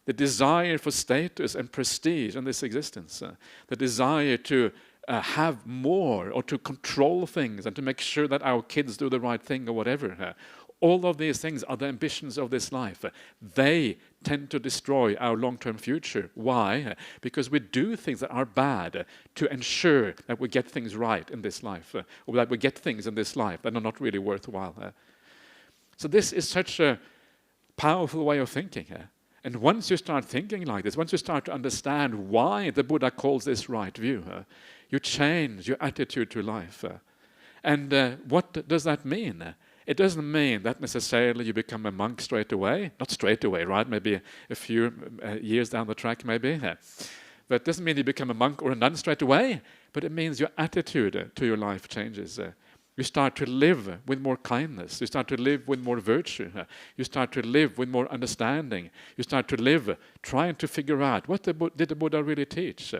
The desire for status and prestige in this existence. The desire to have more or to control things and to make sure that our kids do the right thing or whatever. All of these things are the ambitions of this life. They tend to destroy our long-term future. Why? Because we do things that are bad to ensure that we get things right in this life, or that we get things in this life that are not really worthwhile. So this is such a powerful way of thinking. And once you start thinking like this, once you start to understand why the Buddha calls this right view, you change your attitude to life. And what does that mean? It doesn't mean that necessarily you become a monk straight away. Not straight away, right? Maybe a few years down the track, maybe. But it doesn't mean you become a monk or a nun straight away. But it means your attitude to your life changes. You start to live with more kindness. You start to live with more virtue. You start to live with more understanding. You start to live trying to figure out what did the Buddha really teach?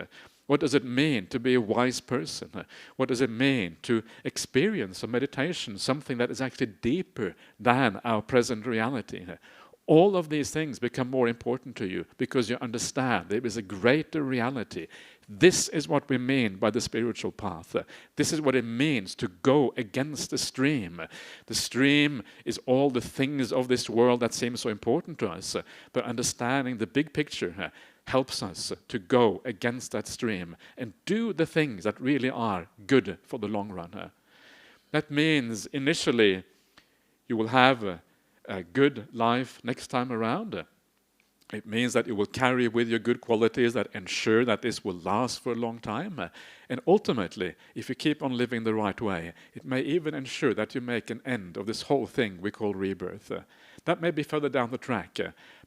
What does it mean to be a wise person? What does it mean to experience a meditation, something that is actually deeper than our present reality? All of these things become more important to you because you understand there is a greater reality. This is what we mean by the spiritual path. This is what it means to go against the stream. The stream is all the things of this world that seem so important to us, but understanding the big picture helps us to go against that stream and do the things that really are good for the long run. That means initially you will have a good life next time around. It means that you will carry with you good qualities that ensure that this will last for a long time. And ultimately, if you keep on living the right way, it may even ensure that you make an end of this whole thing we call rebirth. That may be further down the track,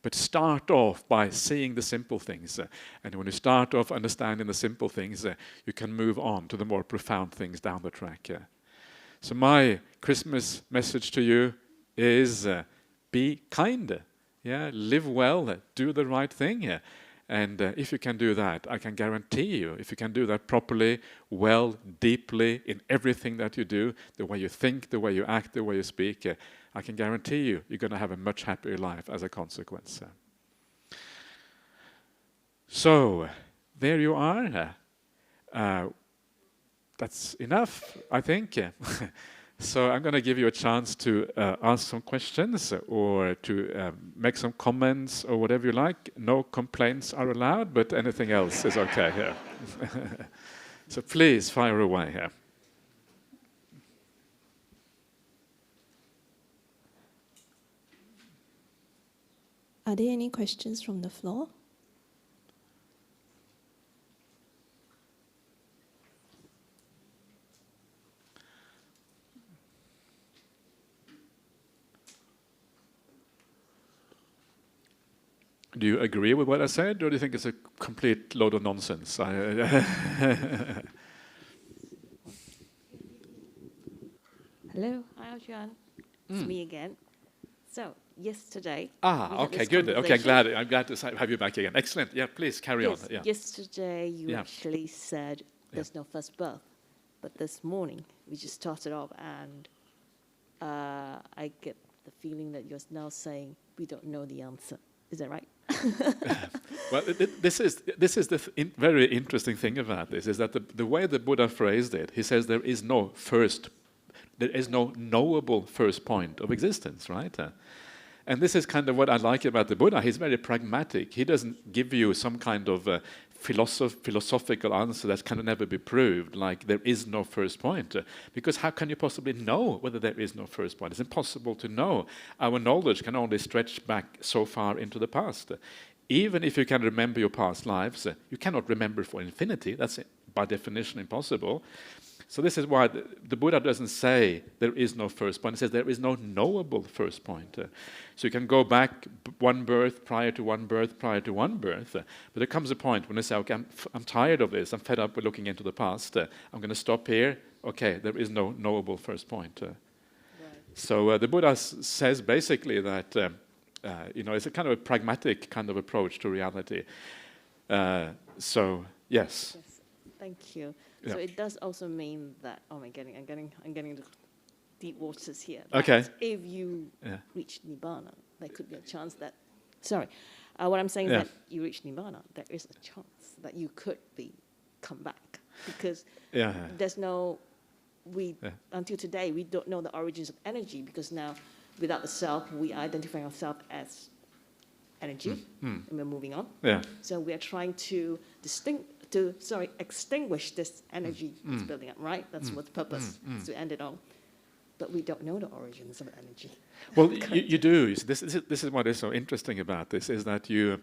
but start off by seeing the simple things. And when you start off understanding the simple things, you can move on to the more profound things down the track. So my Christmas message to you is be kind. Yeah, live well, do the right thing. And if you can do that, I can guarantee you, if you can do that properly, well, deeply, in everything that you do, the way you think, the way you act, the way you speak, I can guarantee you, you're going to have a much happier life as a consequence. So, there you are. That's enough, I think. So I'm going to give you a chance to ask some questions or to make some comments or whatever you like. No complaints are allowed, but anything else is okay here. So please fire away here. Are there any questions from the floor? Do you agree with what I said, or do you think it's a complete load of nonsense? Hello, hi Ajahn. It's me again. So yesterday. Okay, good. Okay, I'm glad to have you back again. Excellent. Yeah, please carry on. Yeah. Yesterday you actually said there's no first birth, but this morning we just started off, and I get the feeling that you're now saying we don't know the answer. Is that right? Well, this is the very interesting thing about this, is that the way the Buddha phrased it, he says there is no knowable first point of existence, right? And this is kind of what I like about the Buddha. He's very pragmatic. He doesn't give you some kind of philosophical answer that can never be proved, like there is no first point. Because how can you possibly know whether there is no first point? It's impossible to know. Our knowledge can only stretch back so far into the past. Even if you can remember your past lives, you cannot remember for infinity. That's by definition impossible. So this is why the Buddha doesn't say there is no first point. He says there is no knowable first point. So you can go back one birth prior to one birth prior to one birth. But there comes a point when they say, okay, I'm tired of this. I'm fed up with looking into the past. I'm going to stop here. Okay, there is no knowable first point. Right. So the Buddha says basically that it's a kind of a pragmatic kind of approach to reality. So yes. Thank you. Yeah. So it does also mean that I'm getting into deep waters here. Okay. If you reach nibbana, there could be a chance that. Sorry, what I'm saying is that you reach nibbana, there is a chance that you could come back because there's no. Until today we don't know the origins of energy because now without the self we identify ourselves as energy and we're moving on. Yeah. So we are trying to extinguish this energy that's building up, right? That's what the purpose is to end it all. But we don't know the origins of energy. Well, you do. This is what is so interesting about this, is that you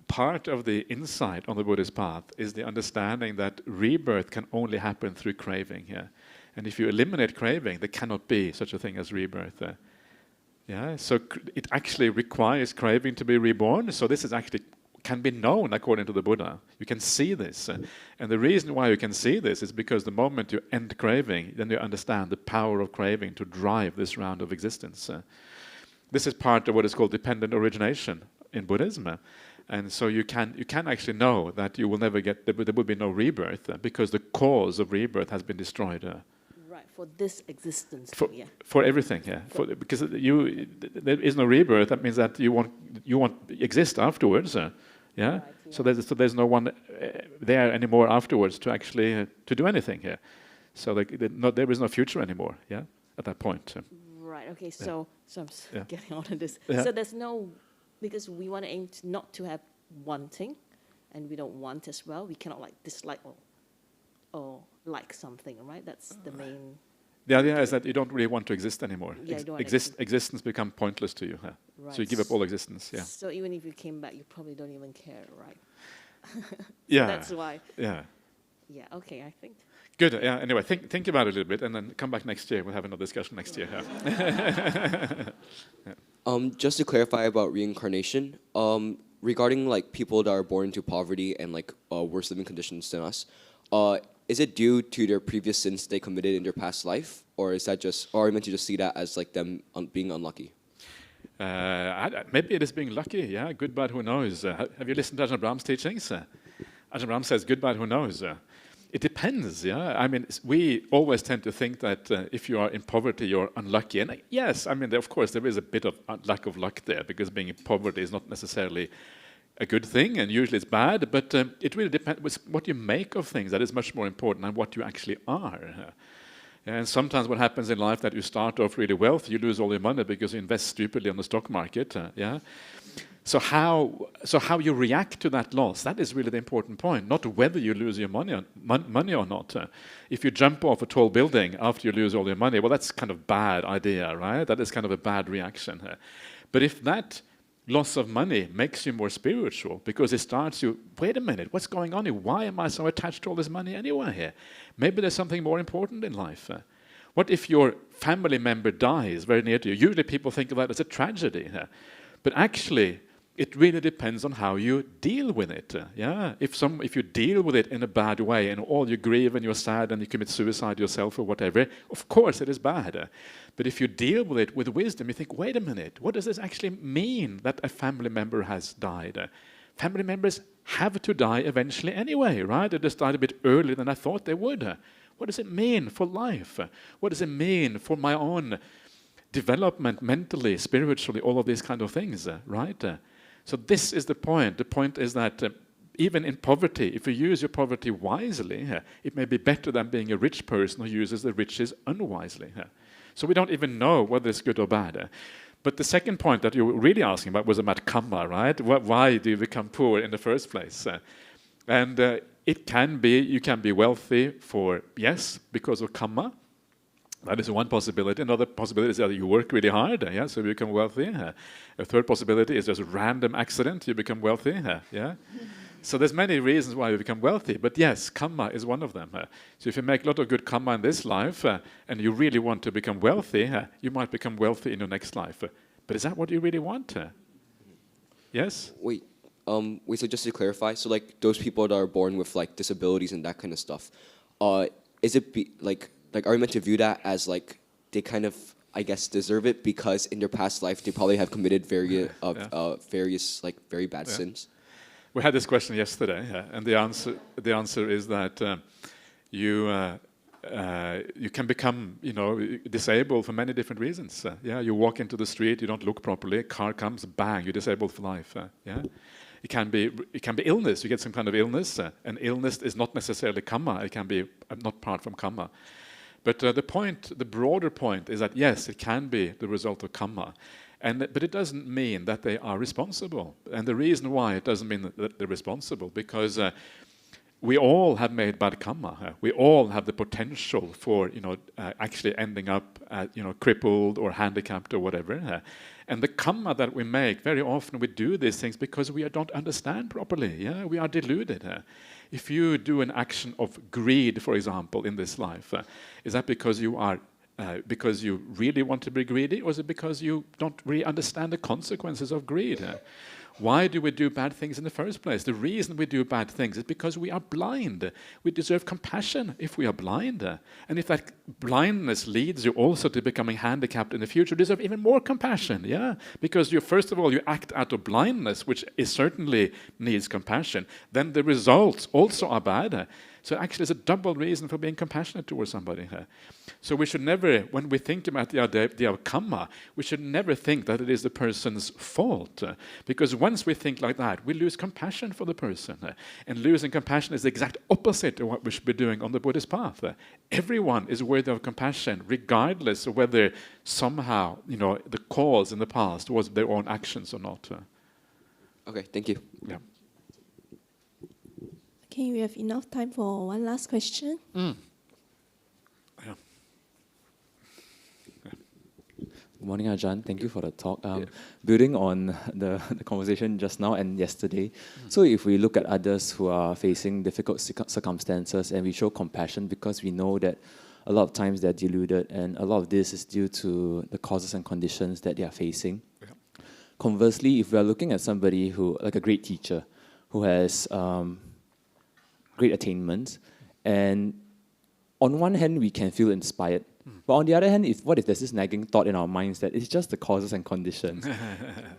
part of the insight on the Buddhist path is the understanding that rebirth can only happen through craving. Yeah? And if you eliminate craving, there cannot be such a thing as rebirth. So it actually requires craving to be reborn. So this is actually can be known according to the Buddha. You can see this. And the reason why you can see this is because the moment you end craving, then you understand the power of craving to drive this round of existence. This is part of what is called dependent origination in Buddhism. And so you can actually know that you will never there will be no rebirth because the cause of rebirth has been destroyed. Right, for this existence. For everything, because there is no rebirth. That means that you won't exist afterwards. Right, so there's no one there anymore afterwards to actually to do anything here. So there is no future anymore. At that point. Right. Okay. So I'm getting on to this. So there's no, because we want to aim not to have wanting, and we don't want as well. We cannot dislike or like something. Right. That's the main. The idea is that you don't really want to exist anymore. Existence becomes pointless to you. Right. So you give up all existence. So even if you came back, you probably don't even care, right? That's why. Yeah. Okay. I think. Good. Anyway, think about it a little bit, and then come back next year. We'll have another discussion next year. Just to clarify about reincarnation, regarding people that are born into poverty and worse living conditions than us, is it due to their previous sins they committed in their past life, or is that are we meant to just see that as them being unlucky? Maybe it is being lucky. Good, bad, who knows? Have you listened to Ajahn Brahm's teachings? Ajahn Brahm says, good, bad, who knows? It depends. I mean, we always tend to think that if you are in poverty, you're unlucky. And yes, I mean, of course, there is a bit of lack of luck there because being in poverty is not necessarily a good thing, and usually it's bad, but it really depends what you make of things. That is much more important than what you actually are. And sometimes what happens in life that you start off really wealthy, you lose all your money because you invest stupidly on the stock market. So how you react to that loss, that is really the important point, not whether you lose your money or not. If you jump off a tall building after you lose all your money, well, that's kind of bad idea, right? That is kind of a bad reaction. But if that loss of money makes you more spiritual because it starts you, wait a minute, what's going on here? Why am I so attached to all this money anyway here? Maybe there's something more important in life. What if your family member dies very near to you? Usually people think of that as a tragedy. But actually, it really depends on how you deal with it. If you deal with it in a bad way and all you grieve and you're sad and you commit suicide yourself or whatever, of course it is bad. But if you deal with it with wisdom, you think, wait a minute, what does this actually mean that a family member has died? Family members have to die eventually anyway, right? They just died a bit earlier than I thought they would. What does it mean for life? What does it mean for my own development mentally, spiritually, all of these kind of things, right? So this is the point. The point is that even in poverty, if you use your poverty wisely, it may be better than being a rich person who uses the riches unwisely. So we don't even know whether it's good or bad. But the second point that you were really asking about was about karma, right? Why do you become poor in the first place? It can be, you can be wealthy because of karma. That is one possibility. Another possibility is that you work really hard, so you become wealthy. A third possibility is just a random accident, you become wealthy. So there's many reasons why you become wealthy, but yes, karma is one of them. So if you make a lot of good karma in this life, and you really want to become wealthy, you might become wealthy in your next life. But is that what you really want? Yes? Wait, so just to clarify, so like those people that are born with like disabilities and that kind of stuff, is it like are we meant to view that as like they kind of, I guess, deserve it because in their past life they probably have committed various like very bad sins? We had this question yesterday, and the answer is that you can become, disabled for many different reasons. You walk into the street, you don't look properly, a car comes, bang, you're disabled for life. It can be illness. You get some kind of illness, and illness is not necessarily karma. It can be not apart from karma. But the broader point is that yes, it can be the result of karma. But it doesn't mean that they are responsible. And the reason why it doesn't mean that they're responsible, because we all have made bad karma. We all have the potential for actually ending up crippled or handicapped or whatever. And the karma that we make, very often we do these things because we don't understand properly. We are deluded. If you do an action of greed, for example, in this life, is that because you are because you really want to be greedy, or is it because you don't really understand the consequences of greed? Why do we do bad things in the first place? The reason we do bad things is because we are blind. We deserve compassion if we are blind. And if that blindness leads you also to becoming handicapped in the future, you deserve even more compassion, Because first of all, you act out of blindness, which certainly needs compassion. Then the results also are bad. So actually, it's a double reason for being compassionate towards somebody. So we should never, when we think about the idea of karma, we should never think that it is the person's fault. Because once we think like that, we lose compassion for the person. And losing compassion is the exact opposite of what we should be doing on the Buddhist path. Everyone is worthy of compassion, regardless of whether somehow, the cause in the past was their own actions or not. Okay, thank you. Yeah. Okay, we have enough time for one last question. Good morning, Ajahn. Thank you for the talk. Building on the conversation just now and yesterday, so if we look at others who are facing difficult circumstances and we show compassion because we know that a lot of times they're deluded and a lot of this is due to the causes and conditions that they are facing. Conversely, if we are looking at somebody who, like a great teacher, who has great attainments, and on one hand we can feel inspired, but on the other hand, what if there's this nagging thought in our minds that it's just the causes and conditions?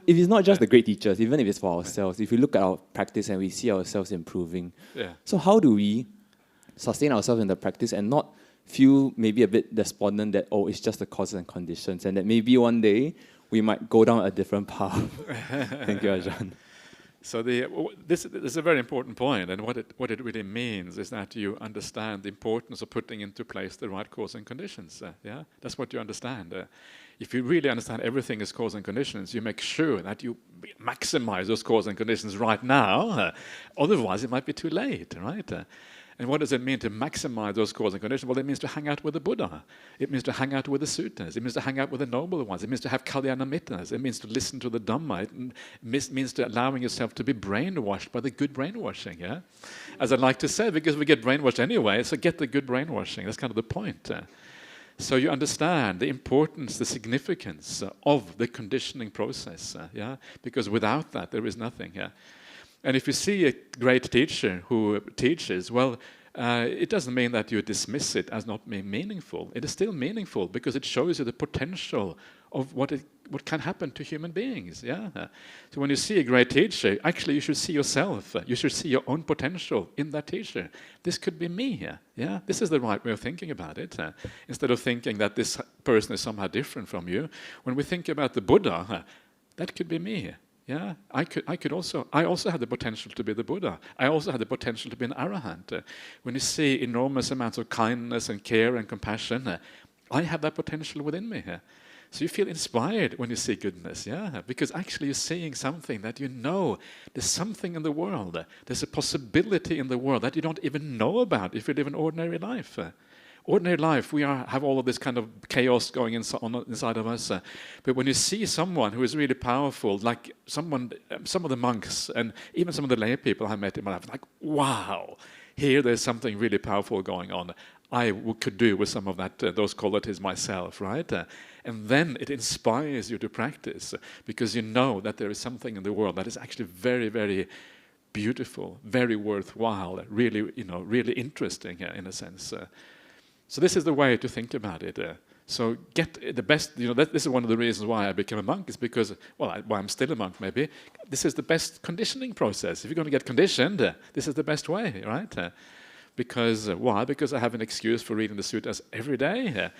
If it's not just the great teachers, even if it's for ourselves, if we look at our practice and we see ourselves improving, so how do we sustain ourselves in the practice and not feel maybe a bit despondent that, it's just the causes and conditions, and that maybe one day we might go down a different path? Thank you, Ajahn. So this is a very important point, and what it really means is that you understand the importance of putting into place the right cause and conditions. That's what you understand. If you really understand everything as cause and conditions, you make sure that you maximize those cause and conditions right now. Otherwise, it might be too late, right? And what does it mean to maximize those cause and conditions? Well, it means to hang out with the Buddha. It means to hang out with the suttas. It means to hang out with the noble ones. It means to have kalyana mittas. It means to listen to the Dhamma. It means to allowing yourself to be brainwashed by the good brainwashing. As I like to say, because we get brainwashed anyway, so get the good brainwashing. That's kind of the point. So you understand the importance, the significance of the conditioning process. Because without that, there is nothing. And if you see a great teacher who teaches, well, it doesn't mean that you dismiss it as not being meaningful. It is still meaningful because it shows you the potential of what can happen to human beings. So when you see a great teacher, actually you should see yourself. You should see your own potential in that teacher. This could be me. This is the right way of thinking about it. Instead of thinking that this person is somehow different from you. When we think about the Buddha, that could be me. I also have the potential to be the Buddha. I also have the potential to be an arahant. When you see enormous amounts of kindness and care and compassion, I have that potential within me. So you feel inspired when you see goodness, yeah, because actually you're seeing something that you know, there's something in the world, there's a possibility in the world that you don't even know about if you live an ordinary life. Ordinary life, we have all of this kind of chaos going inside of us. But when you see someone who is really powerful, like some of the monks and even some of the lay people I met in my life, like, wow, here there's something really powerful going on. I could do with some of that, those qualities myself, right? And then it inspires you to practice because you know that there is something in the world that is actually very, very beautiful, very worthwhile, really, really interesting in a sense. So this is the way to think about it. So get the best, this is one of the reasons why I became a monk, is because, why I'm still a monk maybe, this is the best conditioning process. If you're going to get conditioned, this is the best way, right? Because, why? Because I have an excuse for reading the suttas every day.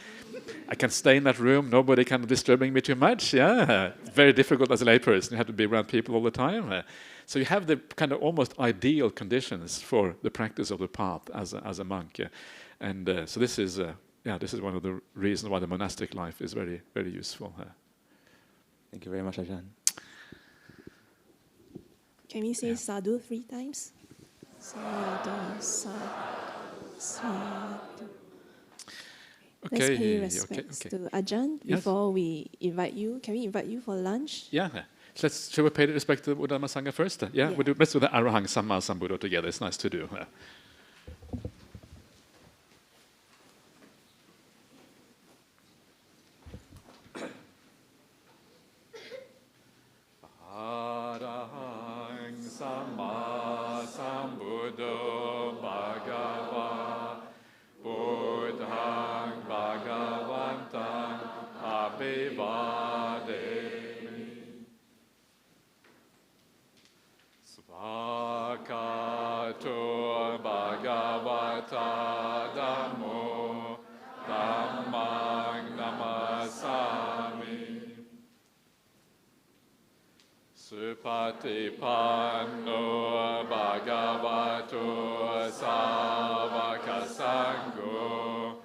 I can stay in that room, nobody kind of disturbing me too much, yeah. Very difficult as a layperson, you have to be around people all the time. So you have the kind of almost ideal conditions for the practice of the path as a monk. And so this is one of the reasons why the monastic life is very, very useful. Thank you very much, Ajahn. Can we say sadhu 3 times? Sadhu, sadhu, sadhu. Okay, Let's pay respects to Ajahn before we invite you. Can we invite you for lunch? Yeah. Shall we pay the respect to the Buddha Dhamma Sangha first? Yeah. Let's do the Arahang Samma Sambuddha together. It's nice to do. Arahang Samma Sambuddho Bhagava Buddhang Bhagavantang Abhivademi Svakato Bhagavata Dhammo Dhammang Namasami Supatipanno Bhagavato Savaka Sangho